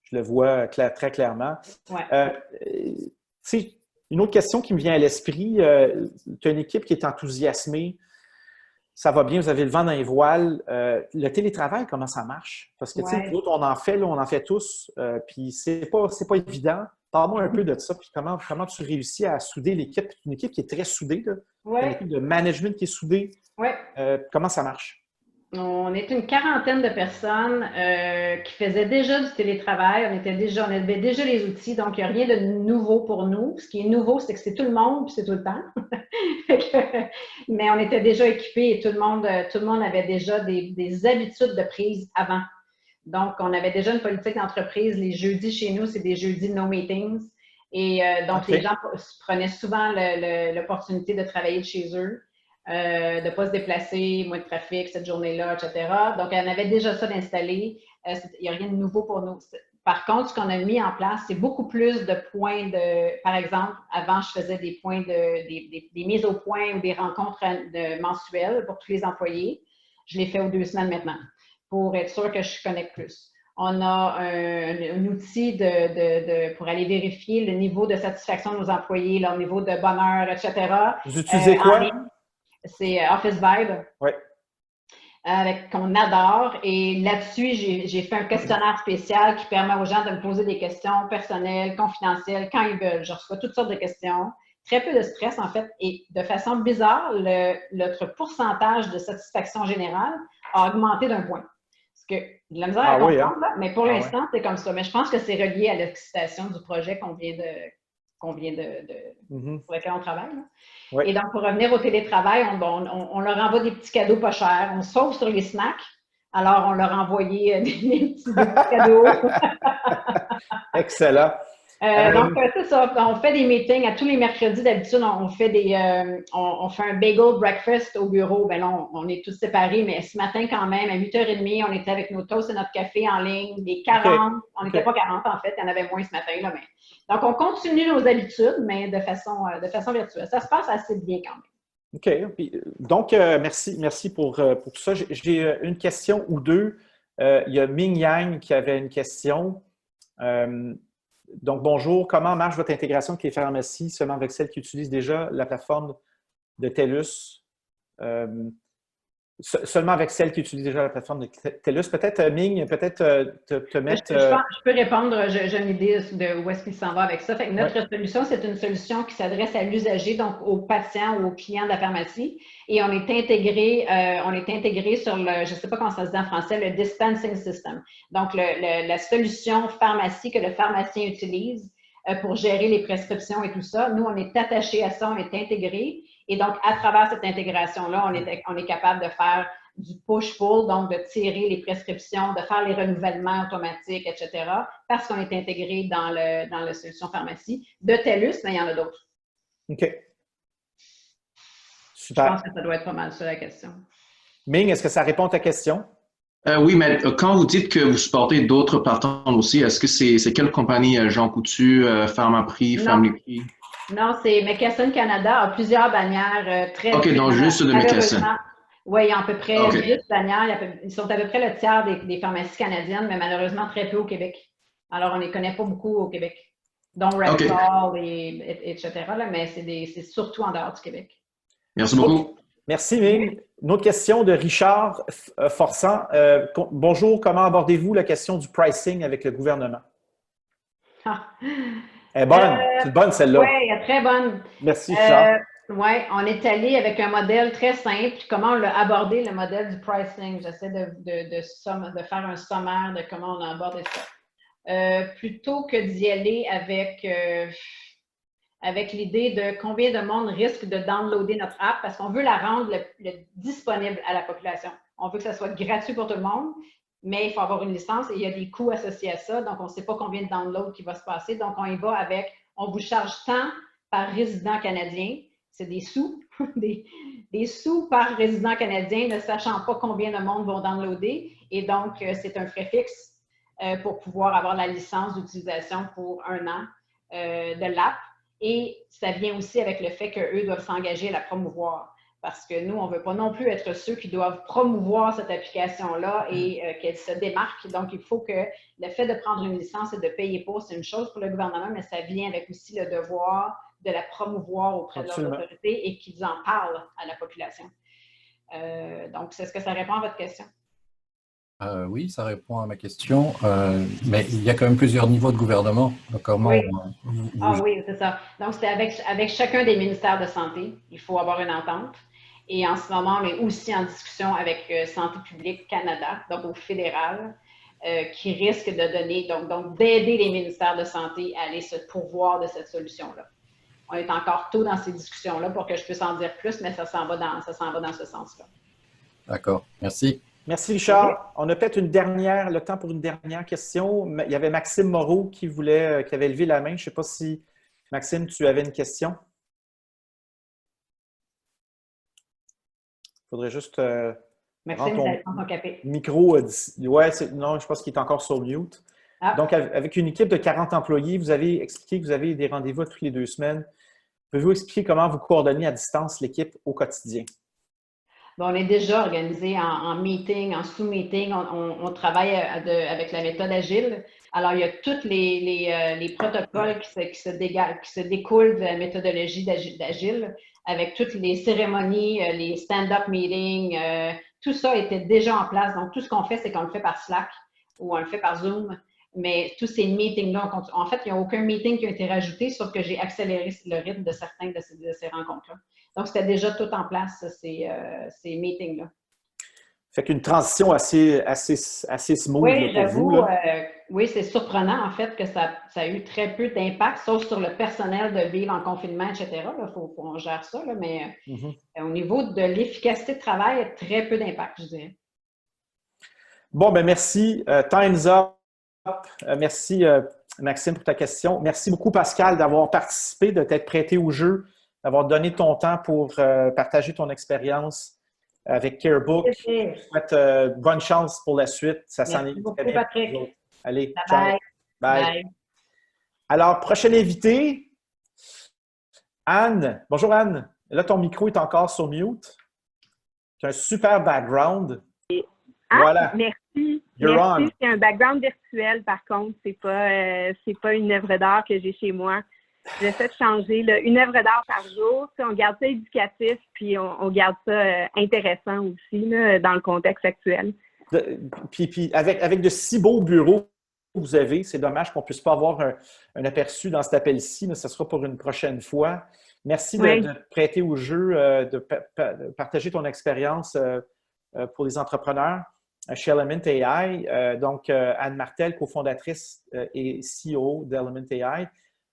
Je le vois très clairement. Ouais. Une autre question qui me vient à l'esprit, tu as une équipe qui est enthousiasmée, ça va bien, vous avez le vent dans les voiles. Le télétravail, comment ça marche? Parce que, nous autres, on en fait tous, puis c'est pas évident. Parle-moi un peu de ça, puis comment tu réussis à souder l'équipe. Une équipe qui est très soudée, là. Une équipe de management qui est soudée. Comment ça marche? On est une quarantaine de personnes qui faisaient déjà du télétravail. On avait déjà les outils, donc il n'y a rien de nouveau pour nous. Ce qui est nouveau, c'est que c'est tout le monde, puis c'est tout le temps. Mais on était déjà équipés et tout le monde avait déjà des habitudes de prise avant. Donc, on avait déjà une politique d'entreprise. Les jeudis chez nous, c'est des jeudis no meetings. Et donc, les gens prenaient souvent l'opportunité de travailler de chez eux. De ne pas se déplacer, moins de trafic cette journée-là, etc. Donc, on avait déjà ça d'installer. Il n'y a rien de nouveau pour nous. Par contre, ce qu'on a mis en place, c'est beaucoup plus de points de… Par exemple, avant, je faisais des points des mises au point ou des rencontres mensuelles pour tous les employés. Je les fais aux 2 semaines maintenant pour être sûr que je connecte plus. On a un outil pour aller vérifier le niveau de satisfaction de nos employés, leur niveau de bonheur, etc. Vous utilisez quoi? C'est Office Vibe. Oui. Qu'on adore. Et là-dessus, j'ai fait un questionnaire spécial qui permet aux gens de me poser des questions personnelles, confidentielles, quand ils veulent. Je reçois toutes sortes de questions. Très peu de stress, en fait. Et de façon bizarre, notre pourcentage de satisfaction générale a augmenté d'1 point. Parce que de la misère à comprendre, là, mais pour l'instant, c'est comme ça. Mais je pense que c'est relié à l'excitation du projet pour lequel on travaille. Oui. Et donc, pour revenir au télétravail, on leur envoie des petits cadeaux pas chers. On sauve sur les snacks. Alors, on leur envoyait des petits cadeaux. Excellent. Donc, c'est ça. On fait des meetings à tous les mercredis. D'habitude, on fait on fait un bagel breakfast au bureau. Ben là, on est tous séparés, mais ce matin, quand même, à 8h30, on était avec nos toasts et notre café en ligne. Les 40. On n'était pas 40, en fait. Il y en avait moins ce matin, là, mais… Donc, on continue nos habitudes, mais de façon virtuelle. Ça se passe assez bien quand même. OK. Donc, merci pour tout ça. J'ai une question ou deux. Il y a Ming Yang qui avait une question. Donc, bonjour. Comment marche votre intégration avec les pharmacies, seulement avec celles qui utilisent déjà la plateforme de TELUS? Seulement avec celles qui utilisent déjà la plateforme de TELUS. Peut-être, Ming, te mettre… Je peux répondre. J'ai une idée de où est-ce qu'il s'en va avec ça. Fait que notre solution, c'est une solution qui s'adresse à l'usager, donc aux patients ou aux clients de la pharmacie. Et on est intégré sur le, je ne sais pas comment ça se dit en français, le dispensing system. Donc, la solution pharmacie que le pharmacien utilise pour gérer les prescriptions et tout ça. Nous, on est attaché à ça, on est intégré. Et donc, à travers cette intégration-là, on est capable de faire du push-pull, donc de tirer les prescriptions, de faire les renouvellements automatiques, etc., parce qu'on est intégré dans la solution pharmacie de TELUS, mais il y en a d'autres. OK. Je pense Super. que ça doit être pas mal ça, la question. Ming, est-ce que ça répond à ta question? Oui, mais quand vous dites que vous supportez d'autres partenaires aussi, est-ce que c'est quelle compagnie? Jean Coutu, Pharmaprix, Family Prix? Non, c'est McKesson Canada a plusieurs bannières très OK, donc juste de McKesson. Oui, il y a à peu près OK. 8 bannières. Ils sont à peu près le tiers des pharmacies canadiennes, mais malheureusement très peu au Québec. Alors, on ne les connaît pas beaucoup au Québec, dont Rexall, etc. Là, mais c'est surtout en dehors du Québec. Merci beaucoup. Merci, Ming. Une autre question de Richard Forçant. Bonjour, comment abordez-vous la question du pricing avec le gouvernement? Elle est bonne. C'est bonne, celle-là. Oui, elle est très bonne. Merci, Richard. Oui, on est allé avec un modèle très simple. Comment on l'a abordé, le modèle du pricing? J'essaie de faire un sommaire de comment on a abordé ça. Plutôt que d'y aller avec l'idée de combien de monde risque de downloader notre app, parce qu'on veut la rendre disponible à la population. On veut que ça soit gratuit pour tout le monde, mais il faut avoir une licence et il y a des coûts associés à ça. Donc, on ne sait pas combien de downloads qui va se passer. Donc, on y va avec, on vous charge tant par résident canadien. C'est des sous, des sous par résident canadien, ne sachant pas combien de monde vont downloader. Et donc, c'est un frais fixe pour pouvoir avoir la licence d'utilisation pour 1 an de l'app. Et ça vient aussi avec le fait qu'eux doivent s'engager à la promouvoir. Parce que nous, on ne veut pas non plus être ceux qui doivent promouvoir cette application-là et qu'elle se démarque. Donc, il faut que le fait de prendre une licence et de payer pour, c'est une chose pour le gouvernement, mais ça vient avec aussi le devoir de la promouvoir auprès de leurs autorités et qu'ils en parlent à la population. Donc, est-ce que ça répond à votre question? Oui, ça répond à ma question, mais il y a quand même plusieurs niveaux de gouvernement. Donc, comment oui. Oui, c'est ça. Donc, c'est avec chacun des ministères de santé. Il faut avoir une entente. Et en ce moment, on est aussi en discussion avec Santé publique Canada, donc au fédéral, qui risque de donner, donc d'aider les ministères de santé à aller se pourvoir de cette solution-là. On est encore tôt dans ces discussions-là pour que je puisse en dire plus, mais ça s'en va dans ce sens-là. D'accord. Merci. Merci, Richard. On a peut-être le temps pour une dernière question. Il y avait Maxime Moreau qui avait levé la main. Je ne sais pas si, Maxime, tu avais une question. Il faudrait juste Maxime, vous allez prendre ton café. Micro. Non, je pense qu'il est encore sur mute. Ah. Donc, avec une équipe de 40 employés, vous avez expliqué que vous avez des rendez-vous toutes les 2 semaines. Pouvez-vous expliquer comment vous coordonnez à distance l'équipe au quotidien? Bon, on est déjà organisé en meeting, en sous-meeting. On travaille avec la méthode agile. Alors, il y a tous les protocoles qui se découlent de la méthodologie d'agile, avec toutes les cérémonies, les stand-up meetings. Tout ça était déjà en place. Donc, tout ce qu'on fait, c'est qu'on le fait par Slack ou on le fait par Zoom. Mais tous ces meetings-là, en fait, il n'y a aucun meeting qui a été rajouté, sauf que j'ai accéléré le rythme de certains de ces rencontres-là. Donc, c'était déjà tout en place, ces meetings-là. Fait qu'une transition assez smooth oui, pour vous. Oui, c'est surprenant, en fait, que ça a eu très peu d'impact, sauf sur le personnel de vivre en confinement, etc. Il faut qu'on gère ça, là, mais au niveau de l'efficacité de travail, très peu d'impact, je dirais. Bon, ben merci. Time's up. Merci, Maxime, pour ta question. Merci beaucoup, Pascal, d'avoir participé, de t'être prêté au jeu, d'avoir donné ton temps pour partager ton expérience avec CareBook. Je vous souhaite bonne chance pour la suite. Ça s'en est beaucoup, Patrick. Allez, bye. Bye. Alors, prochaine invitée, Anne. Bonjour, Anne. Là, ton micro est encore sur mute. Tu as un super background. Voilà. Merci. Merci. C'est un background virtuel, par contre. C'est pas une œuvre d'art que j'ai chez moi. J'essaie de changer une œuvre d'art par jour. On garde ça éducatif, puis on garde ça intéressant aussi là, dans le contexte actuel. Puis avec de si beaux bureaux que vous avez, c'est dommage qu'on ne puisse pas avoir un aperçu dans cet appel-ci, mais ce sera pour une prochaine fois. Merci de te prêter au jeu, de partager ton expérience pour les entrepreneurs chez Element AI. Donc, Anne Martel, cofondatrice et CEO d'Element AI.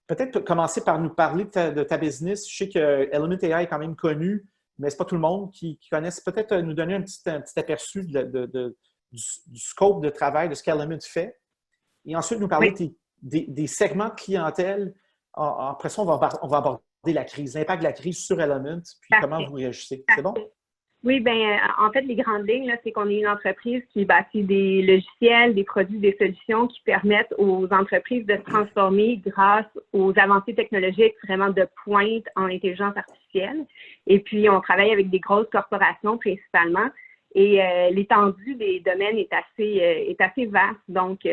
peut-être commencer par nous parler de ta business. Je sais que Element AI est quand même connu, mais ce n'est pas tout le monde qui connaisse. Peut-être nous donner un petit aperçu du scope de travail, de ce qu'Element fait. Et ensuite, nous parler des segments de clientèle. Après ça, on va aborder la crise, l'impact de la crise sur Element, puis comment vous réagissez. C'est bon? Oui, bien, en fait, les grandes lignes, là, c'est qu'on est une entreprise qui bâtit des logiciels, des produits, des solutions qui permettent aux entreprises de se transformer grâce aux avancées technologiques vraiment de pointe en intelligence artificielle. Et puis, on travaille avec des grosses corporations principalement. Et l'étendue des domaines est assez vaste. Donc,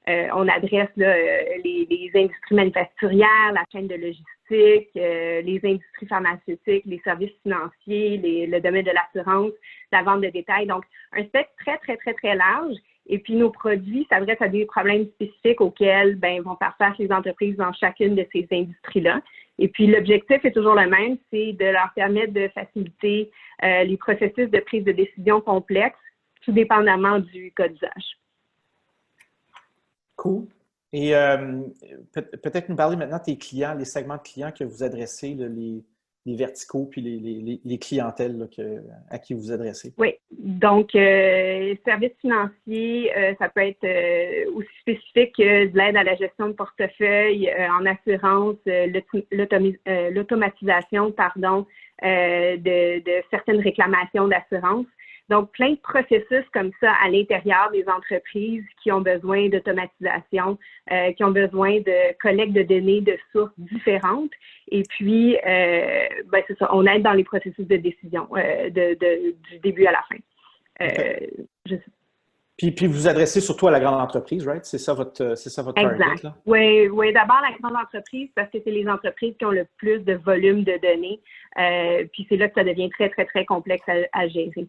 on adresse là, les industries manufacturières, la chaîne de logistique, les industries pharmaceutiques, les services financiers, le domaine de l'assurance, la vente de détail. Donc, un spectre très, très, très, très large. Et puis, nos produits s'adressent à des problèmes spécifiques auxquels vont faire face les entreprises dans chacune de ces industries-là. Et puis, l'objectif est toujours le même, c'est de leur permettre de faciliter les processus de prise de décision complexes, tout dépendamment du cas d'usage. Cool. Et peut-être nous parler maintenant de tes clients, les segments de clients que vous adressez, là, les verticaux, puis les clientèles là, à qui vous adressez. Oui. Donc, services financiers, ça peut être aussi spécifique que de l'aide à la gestion de portefeuille, en assurance, l'automatisation, de certaines réclamations d'assurance. Donc, plein de processus comme ça à l'intérieur des entreprises qui ont besoin d'automatisation, qui ont besoin de collecte de données de sources différentes. Et puis, c'est ça, on aide dans les processus de décision du début à la fin. Puis vous adressez surtout à la grande entreprise, right? C'est ça votre target, là? Oui, d'abord la grande entreprise parce que c'est les entreprises qui ont le plus de volume de données. Puis c'est là que ça devient très, très, très complexe à gérer.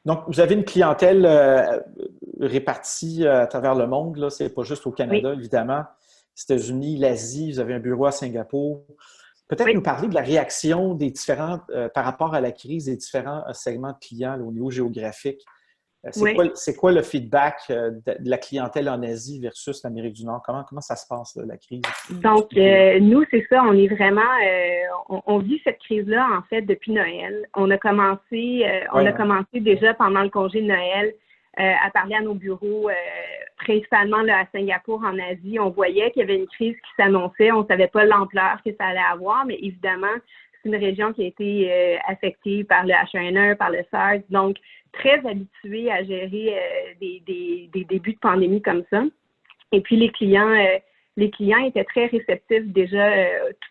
Donc, vous avez une clientèle répartie à travers le monde. Ce n'est pas juste au Canada, évidemment. Les États-Unis, l'Asie, vous avez un bureau à Singapour. Peut-être nous parler de la réaction des différents, par rapport à la crise, des différents segments de clients là, au niveau géographique. C'est quoi le feedback de la clientèle en Asie versus l'Amérique du Nord? Comment ça se passe, là, la crise? Donc, nous, c'est ça, on est vraiment, on vit cette crise-là, en fait, depuis Noël. On a commencé déjà pendant le congé de Noël à parler à nos bureaux, principalement là, à Singapour, en Asie. On voyait qu'il y avait une crise qui s'annonçait. On ne savait pas l'ampleur que ça allait avoir, mais évidemment, c'est une région qui a été affectée par le H1N1, par le SARS, donc très habituée à gérer des débuts de pandémie comme ça. Et puis, les clients étaient très réceptifs déjà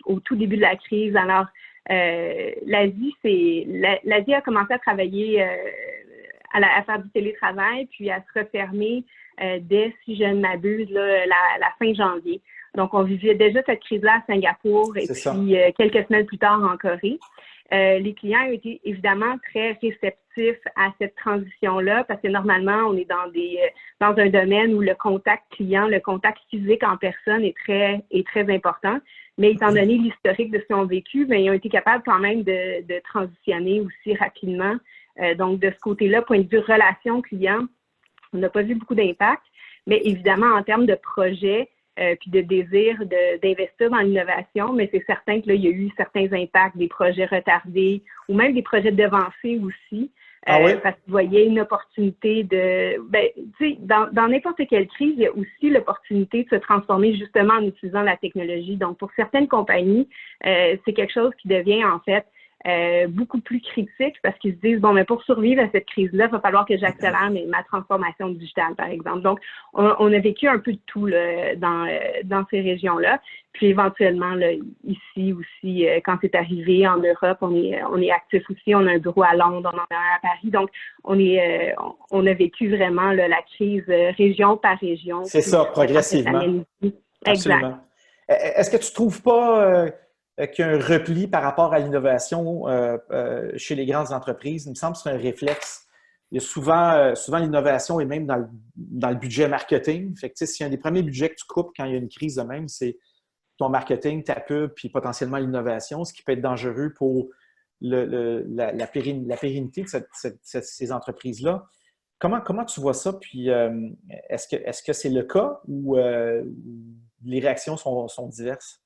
au tout début de la crise. Alors, l'Asie a commencé à travailler, à faire du télétravail, puis à se refermer dès, si je ne m'abuse, la fin janvier. Donc, on vivait déjà cette crise-là à Singapour et puis quelques semaines plus tard en Corée. Les clients ont été évidemment très réceptifs à cette transition-là parce que normalement, on est dans un domaine où le contact client, le contact physique en personne est très important. Mais étant donné l'historique de ce qu'ils ont vécu, ils ont été capables quand même de transitionner aussi rapidement. Donc, de ce côté-là, point de vue relation client, on n'a pas vu beaucoup d'impact. Mais évidemment, en termes de projet, puis de désir d'investir dans l'innovation, mais c'est certain que là, il y a eu certains impacts, des projets retardés ou même des projets devancés aussi. Parce que vous voyez une opportunité dans n'importe quelle crise, il y a aussi l'opportunité de se transformer justement en utilisant la technologie. Donc, pour certaines compagnies, c'est quelque chose qui devient en fait beaucoup plus critique parce qu'ils se disent, mais pour survivre à cette crise-là, il va falloir que j'accélère ma transformation digitale, par exemple. Donc, on a vécu un peu de tout là, dans ces régions-là. Puis éventuellement, là, ici aussi, quand c'est arrivé en Europe, on est actif aussi. On a un bureau à Londres, on en a un à Paris. Donc, on a vécu vraiment là, la crise région par région. C'est ça, progressivement. Exact. Est-ce que tu ne trouves pas qu'il y a un repli par rapport à l'innovation chez les grandes entreprises? Il me semble que c'est un réflexe. Il y a souvent l'innovation est même dans le budget marketing. Fait que, s'il y a un des premiers budgets que tu coupes quand il y a une crise de même, c'est ton marketing, ta pub, puis potentiellement l'innovation, ce qui peut être dangereux pour la pérennité de ces entreprises-là. Comment tu vois ça? Puis est-ce que c'est le cas ou les réactions sont diverses?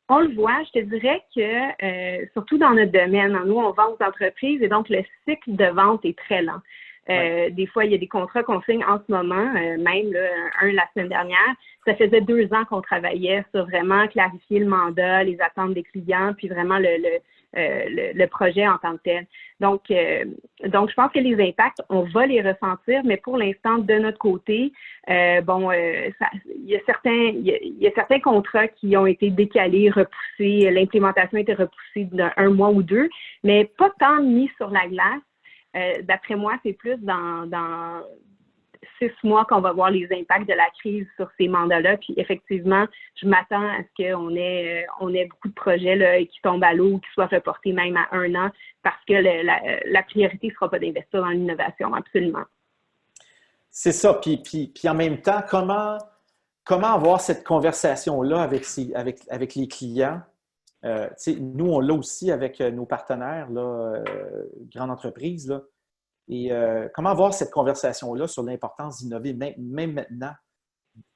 On le voit, je te dirais que, surtout dans notre domaine, nous, on vend aux entreprises et donc le cycle de vente est très lent. Des fois, il y a des contrats qu'on signe en ce moment, même là, un la semaine dernière. Ça faisait 2 ans qu'on travaillait sur vraiment clarifier le mandat, les attentes des clients, puis vraiment le projet en tant que tel. Donc, je pense que les impacts, on va les ressentir, mais pour l'instant, de notre côté, il y a certains contrats qui ont été décalés, repoussés, l'implémentation a été repoussée d'un mois ou 2, mais pas tant mis sur la glace. D'après moi, c'est plus dans 6 mois qu'on va voir les impacts de la crise sur ces mandats-là. Puis effectivement, je m'attends à ce qu'on ait beaucoup de projets là, qui tombent à l'eau ou qui soient reportés même à 1 an parce que la priorité ne sera pas d'investir dans l'innovation, absolument. C'est ça. Puis en même temps, comment avoir cette conversation-là avec les clients? Nous, on l'a aussi avec nos partenaires, là, grandes entreprises. Là, et comment avoir cette conversation-là sur l'importance d'innover, même maintenant,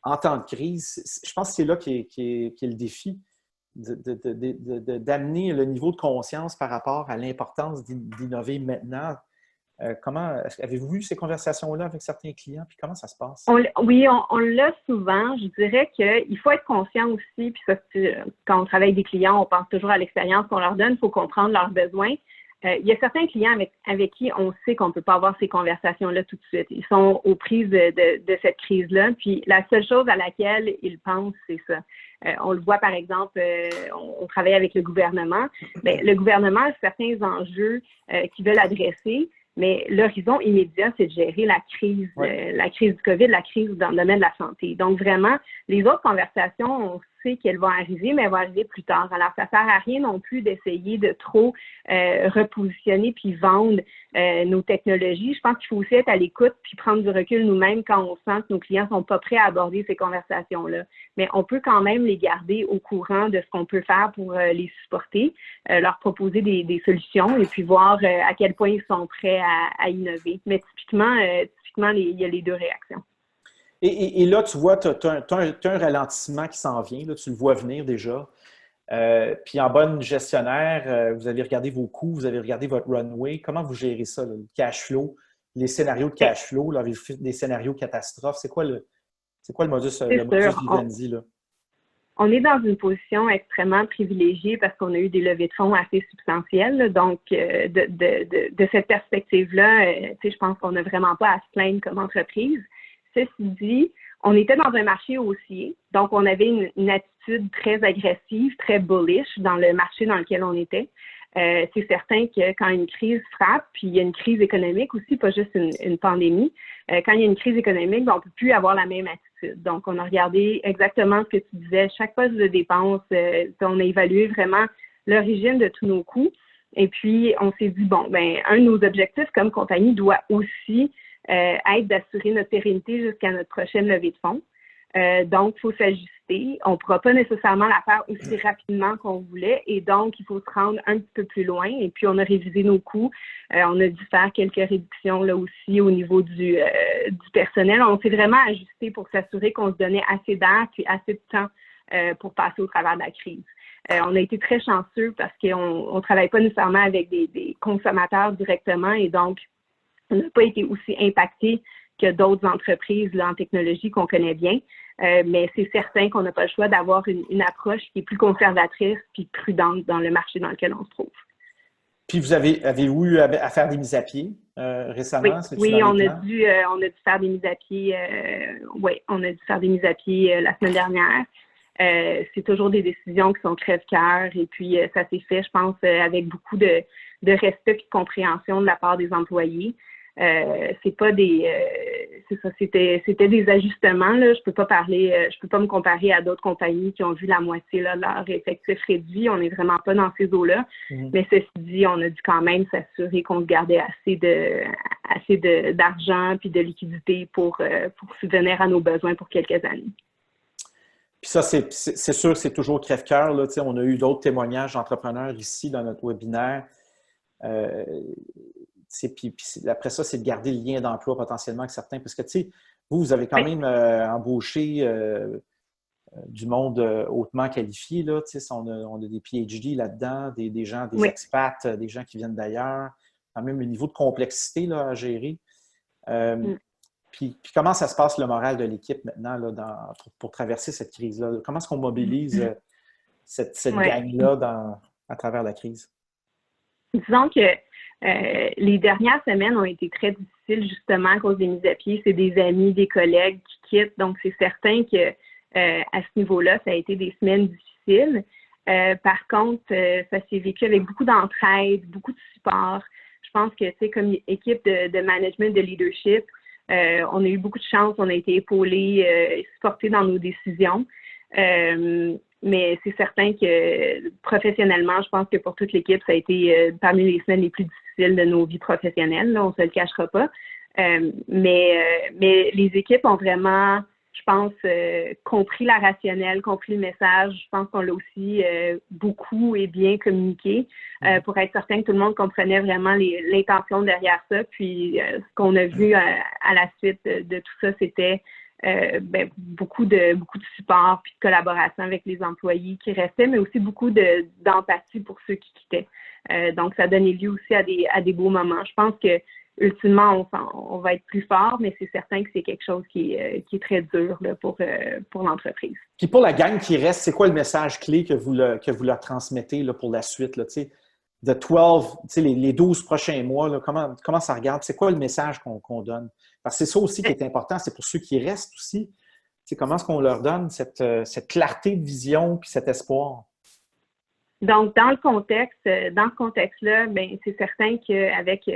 en temps de crise? Je pense que c'est là qui est le défi, d'amener le niveau de conscience par rapport à l'importance d'innover maintenant. Avez-vous eu ces conversations-là avec certains clients? Puis comment ça se passe? Oui, on l'a souvent. Je dirais qu'il faut être conscient aussi, puis ça, quand on travaille avec des clients, on pense toujours à l'expérience qu'on leur donne, il faut comprendre leurs besoins. Il y a certains clients avec qui on sait qu'on ne peut pas avoir ces conversations-là tout de suite. Ils sont aux prises de cette crise-là, puis la seule chose à laquelle ils pensent, c'est ça. On le voit, par exemple, on travaille avec le gouvernement. Bien, le gouvernement a certains enjeux qu'ils veulent adresser, mais l'horizon immédiat, c'est de gérer la crise du COVID, la crise dans le domaine de la santé. Donc, vraiment, les autres conversations, on sait qu'elles vont arriver, mais elles vont arriver plus tard. Alors, ça ne sert à rien non plus d'essayer de trop repositionner puis vendre nos technologies. Je pense qu'il faut aussi être à l'écoute puis prendre du recul nous-mêmes quand on sent que nos clients ne sont pas prêts à aborder ces conversations-là. Mais on peut quand même les garder au courant de ce qu'on peut faire pour les supporter, leur proposer des solutions et puis voir à quel point ils sont prêts à innover. Mais typiquement, il y a les 2 réactions. Et là, tu vois, tu as un ralentissement qui s'en vient, là, tu le vois venir déjà. Puis en bonne gestionnaire, vous avez regardé vos coûts, vous avez regardé votre runway. Comment vous gérez ça, là, le cash flow, les scénarios de cash flow, là, avez-vous fait des scénarios catastrophes? C'est quoi le modus vivendi, là? On est dans une position extrêmement privilégiée parce qu'on a eu des levées de fonds assez substantielles. Donc, de cette perspective-là, je pense qu'on n'a vraiment pas à se plaindre comme entreprise. Ceci dit, on était dans un marché haussier, donc on avait une attitude très agressive, très bullish dans le marché dans lequel on était. C'est certain que quand une crise frappe, puis il y a une crise économique aussi, pas juste une pandémie, quand il y a une crise économique, on ne peut plus avoir la même attitude. Donc, on a regardé exactement ce que tu disais, chaque poste de dépense, on a évalué vraiment l'origine de tous nos coûts. Et puis, on s'est dit, un de nos objectifs comme compagnie doit aussi être d'assurer notre pérennité jusqu'à notre prochaine levée de fonds. Donc, il faut s'ajuster. On ne pourra pas nécessairement la faire aussi rapidement qu'on voulait et donc, il faut se rendre un petit peu plus loin. Et puis, on a révisé nos coûts. On a dû faire quelques réductions là aussi au niveau du personnel. On s'est vraiment ajusté pour s'assurer qu'on se donnait assez d'air puis assez de temps pour passer au travers de la crise. On a été très chanceux parce qu'on ne travaille pas nécessairement avec des consommateurs directement et donc, on n'a pas été aussi impacté que d'autres entreprises là, en technologie qu'on connaît bien. Mais c'est certain qu'on n'a pas le choix d'avoir une approche qui est plus conservatrice puis prudente dans le marché dans lequel on se trouve. Puis avez-vous eu à faire des mises à pied récemment? Oui, on a dû faire des mises à pied. On a dû faire des mises à pied la semaine dernière. C'est toujours des décisions qui sont crève-cœur et puis ça s'est fait, je pense, avec beaucoup de respect et de compréhension de la part des employés. C'est pas c'était des ajustements là. Je peux pas me comparer à d'autres compagnies qui ont vu la moitié là, de leur effectif réduit. On n'est vraiment pas dans ces eaux-là. Mais ceci dit, on a dû quand même s'assurer qu'on se gardait assez d'argent puis de liquidité pour subvenir à nos besoins pour quelques années. Puis ça, c'est sûr que c'est toujours crève-cœur. Là. On a eu d'autres témoignages d'entrepreneurs ici dans notre webinaire. Puis après ça, c'est de garder le lien d'emploi potentiellement avec certains. Parce que vous avez quand même embauché du monde hautement qualifié. Là, on a des PhD là-dedans, des gens, des Oui. expats, des gens qui viennent d'ailleurs. Quand même un niveau de complexité là, à gérer. Puis comment ça se passe le moral de l'équipe maintenant là, pour traverser cette crise-là? Comment est-ce qu'on mobilise cette gang-là à travers la crise? Disons que les dernières semaines ont été très difficiles justement à cause des mises à pied. C'est des amis, des collègues qui quittent. Donc, c'est certain que à ce niveau-là, ça a été des semaines difficiles. Par contre, ça s'est vécu avec beaucoup d'entraide, beaucoup de support. Je pense que, tu sais, comme équipe de management, de leadership, on a eu beaucoup de chance, on a été épaulés, supportés dans nos décisions. Mais c'est certain que professionnellement, je pense que pour toute l'équipe, ça a été parmi les semaines les plus difficiles de nos vies professionnelles. Là, on ne se le cachera pas. Mais les équipes ont vraiment, je pense, compris la rationnelle, compris le message. Je pense qu'on l'a aussi beaucoup et bien communiqué pour être certain que tout le monde comprenait vraiment l'intention derrière ça. Puis ce qu'on a vu à la suite de tout ça, c'était beaucoup de support puis de collaboration avec les employés qui restaient, mais aussi beaucoup d'empathie pour ceux qui quittaient. Donc, ça a donné lieu aussi à des beaux moments. Je pense que ultimement, on va être plus fort, mais c'est certain que c'est quelque chose qui est très dur là, pour l'entreprise. Puis pour la gang qui reste, c'est quoi le message clé que vous leur transmettez là, pour la suite? Là, de 12, les 12 prochains mois, là, comment ça regarde? C'est quoi le message qu'on donne? Parce que c'est ça aussi qui est important, c'est pour ceux qui restent aussi. Comment est-ce qu'on leur donne cette clarté de vision puis cet espoir? Donc, dans ce contexte-là, c'est certain qu'avec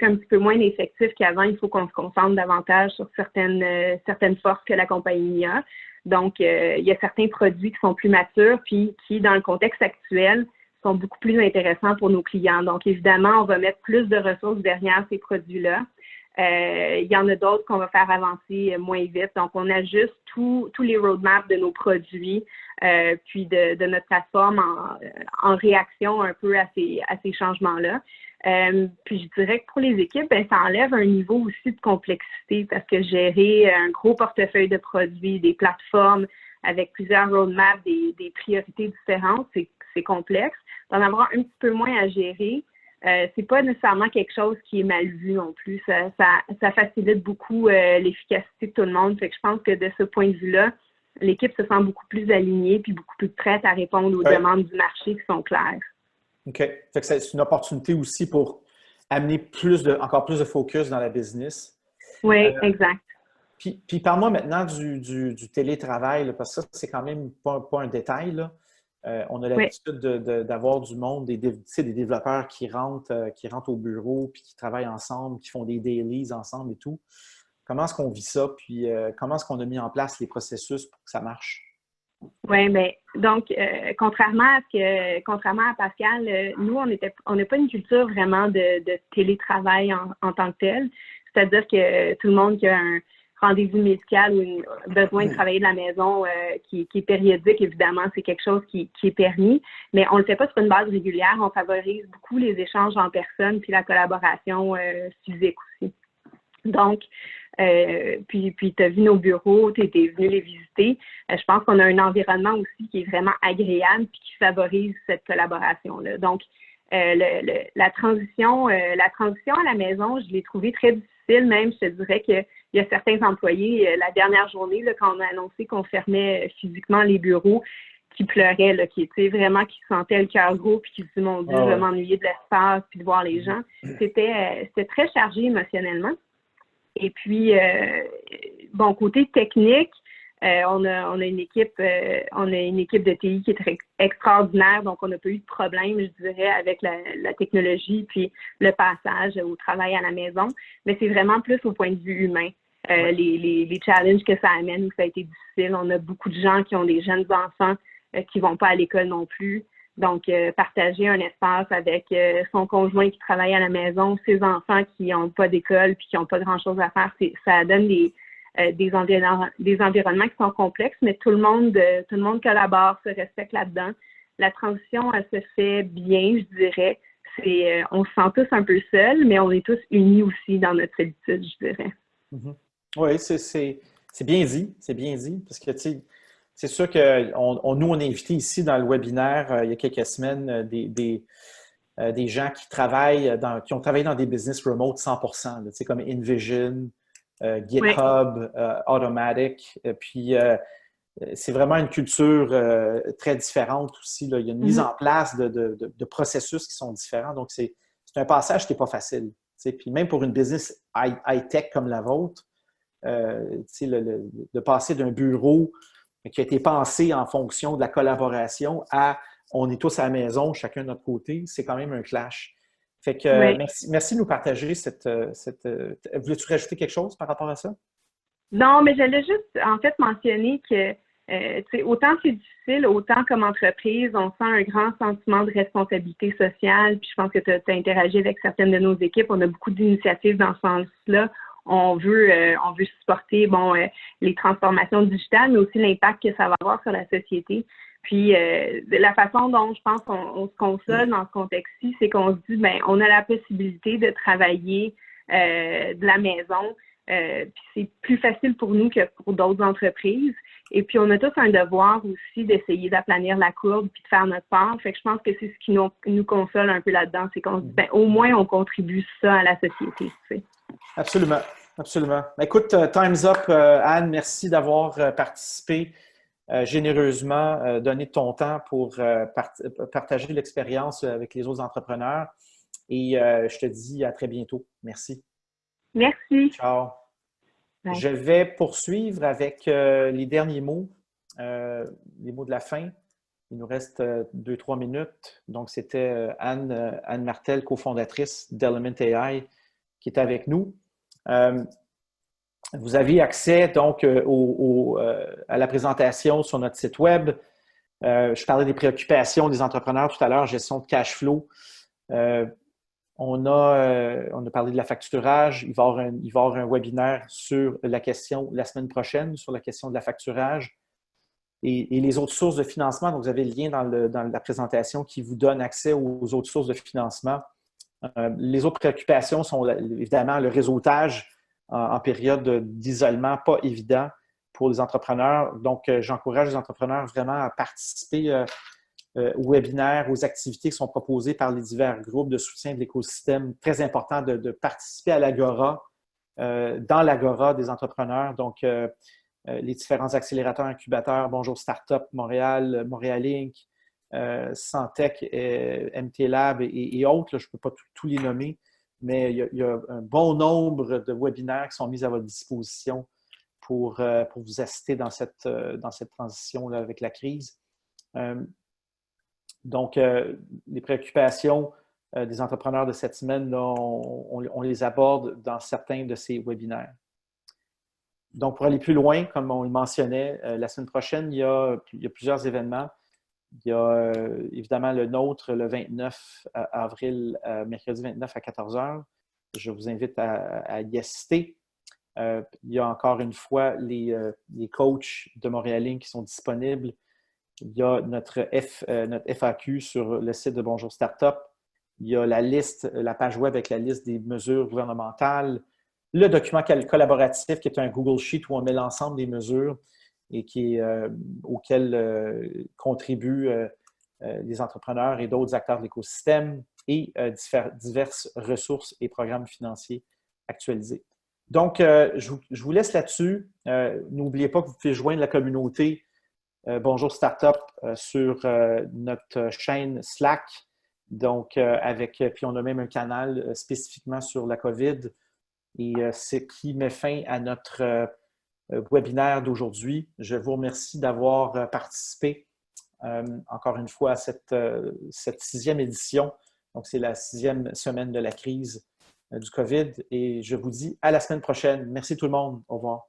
un petit peu moins d'effectifs qu'avant, il faut qu'on se concentre davantage sur certaines forces que la compagnie a. Donc, il y a certains produits qui sont plus matures, puis qui, dans le contexte actuel, sont beaucoup plus intéressants pour nos clients. Donc, évidemment, on va mettre plus de ressources derrière ces produits-là. Il y en a d'autres qu'on va faire avancer moins vite. Donc, on ajuste tous les roadmaps de nos produits puis de notre plateforme en réaction un peu à ces changements-là. Puis je dirais que pour les équipes, ça enlève un niveau aussi de complexité parce que gérer un gros portefeuille de produits, des plateformes avec plusieurs roadmaps, des priorités différentes, c'est complexe. D'en avoir un petit peu moins à gérer, c'est pas nécessairement quelque chose qui est mal vu non plus. Ça facilite beaucoup l'efficacité de tout le monde. Fait que je pense que de ce point de vue-là, l'équipe se sent beaucoup plus alignée puis beaucoup plus prête à répondre aux demandes du marché qui sont claires. OK. Fait que c'est une opportunité aussi pour amener encore plus de focus dans la business. Oui, exact. Puis parle-moi maintenant du télétravail, là, parce que ça, c'est quand même pas un détail, là. On a l'habitude d'avoir du monde, des développeurs qui rentrent au bureau puis qui travaillent ensemble, qui font des dailies ensemble et tout. Comment est-ce qu'on vit ça? Puis comment est-ce qu'on a mis en place les processus pour que ça marche? Oui, donc, contrairement à Pascal, nous, on n'a pas une culture vraiment de télétravail en tant que tel. C'est-à-dire que tout le monde qui a un rendez-vous médical ou besoin de travailler de la maison qui est périodique, évidemment, c'est quelque chose qui est permis, mais on ne le fait pas sur une base régulière. On favorise beaucoup les échanges en personne puis la collaboration physique aussi. Donc, puis tu as vu nos bureaux, tu es venu les visiter. Je pense qu'on a un environnement aussi qui est vraiment agréable puis qui favorise cette collaboration-là. Donc, la transition à la maison, je l'ai trouvée très difficile même. Je te dirais qu'il y a certains employés, la dernière journée, là, quand on a annoncé qu'on fermait physiquement les bureaux, qui pleuraient, là, qui se sentaient le cœur gros puis qui se disaient, mon Dieu, je vais m'ennuyer de l'espace puis de voir les gens. C'était très chargé émotionnellement. Et puis, côté technique, on a une équipe de TI qui est extraordinaire, donc on n'a pas eu de problème, je dirais, avec la technologie puis le passage au travail à la maison. Mais c'est vraiment plus au point de vue humain. Les challenges que ça amène, où ça a été difficile. On a beaucoup de gens qui ont des jeunes enfants qui ne vont pas à l'école non plus. Donc, partager un espace avec son conjoint qui travaille à la maison, ses enfants qui n'ont pas d'école puis qui n'ont pas grand-chose à faire, ça donne des environnements qui sont complexes, mais tout le monde collabore, se respecte là-dedans. La transition, elle se fait bien, je dirais. On se sent tous un peu seuls, mais on est tous unis aussi dans notre solitude, je dirais. Mm-hmm. Oui, c'est bien dit. C'est bien dit. Parce que, tu sais, c'est sûr que nous, on a invité ici dans le webinaire il y a quelques semaines des gens qui ont travaillé dans des business remote 100%, là, comme InVision, GitHub, Automatic. Puis, c'est vraiment une culture très différente aussi, là. Il y a une mise en place de processus qui sont différents. Donc, c'est un passage qui n'est pas facile. Puis même pour une business high-tech comme la vôtre, de passer d'un bureau qui a été pensé en fonction de la collaboration à on est tous à la maison, chacun de notre côté, c'est quand même un clash. Fait que merci de nous partager cette voulais-tu rajouter quelque chose par rapport à ça? Non, mais j'allais juste en fait mentionner que autant c'est difficile, autant comme entreprise, on sent un grand sentiment de responsabilité sociale. Puis je pense que tu as interagi avec certaines de nos équipes. On a beaucoup d'initiatives dans ce sens-là. On veut supporter les transformations digitales, mais aussi l'impact que ça va avoir sur la société. Puis la façon dont je pense qu'on se console dans ce contexte-ci, c'est qu'on se dit on a la possibilité de travailler de la maison. Puis c'est plus facile pour nous que pour d'autres entreprises. Et puis, on a tous un devoir aussi d'essayer d'aplanir la courbe puis de faire notre part. Fait que je pense que c'est ce qui nous console un peu là-dedans. C'est qu'on se dit, au moins, on contribue ça à la société. Tu sais. Absolument. Absolument. Écoute, time's up, Anne. Merci d'avoir participé généreusement, donné ton temps pour partager l'expérience avec les autres entrepreneurs. Et je te dis à très bientôt. Merci. Merci. Ciao. Bye. Je vais poursuivre avec les derniers mots, les mots de la fin. Il nous reste 2-3 minutes. Donc, c'était Anne Martel, cofondatrice d'Element AI, qui est avec nous. Vous avez accès donc à la présentation sur notre site web. Je parlais des préoccupations des entrepreneurs tout à l'heure, gestion de cash flow. On a parlé de la facturage. Il va y avoir un webinaire sur la question la semaine prochaine, sur la question de la facturage et les autres sources de financement. Donc, vous avez le lien dans la présentation qui vous donne accès aux autres sources de financement. Les autres préoccupations sont évidemment le réseautage en période d'isolement pas évident pour les entrepreneurs. Donc, j'encourage les entrepreneurs vraiment à participer aux webinaires, aux activités qui sont proposées par les divers groupes de soutien de l'écosystème. Très important de participer à l'Agora, dans l'Agora des entrepreneurs. Donc, les différents accélérateurs, incubateurs, Bonjour Startup Montréal, Montréal Inc., Santec, MT Lab et autres. Là, je ne peux pas tous les nommer, mais il y a un bon nombre de webinaires qui sont mis à votre disposition pour vous assister dans cette transition-là avec la crise. Donc, les préoccupations des entrepreneurs de cette semaine, là, on les aborde dans certains de ces webinaires. Donc, pour aller plus loin, comme on le mentionnait, la semaine prochaine, il y a plusieurs événements. Il y a évidemment le nôtre le 29 avril, mercredi 29 à 14h. Je vous invite à y assister. Il y a encore une fois les coachs de Montréal Inc. qui sont disponibles. Il y a notre FAQ sur le site de Bonjour Startup. Il y a la page web avec la liste des mesures gouvernementales. Le document collaboratif qui est un Google Sheet où on met l'ensemble des mesures et auxquelles contribuent les entrepreneurs et d'autres acteurs de l'écosystème et diverses ressources et programmes financiers actualisés. Donc, je vous laisse là-dessus. N'oubliez pas que vous pouvez joindre la communauté Bonjour Startup sur notre chaîne Slack. Donc, puis on a même un canal spécifiquement sur la COVID et ce qui met fin à notre webinaire d'aujourd'hui. Je vous remercie d'avoir participé encore une fois à cette 6e édition. Donc, c'est la 6e semaine de la crise du COVID et je vous dis à la semaine prochaine. Merci tout le monde. Au revoir.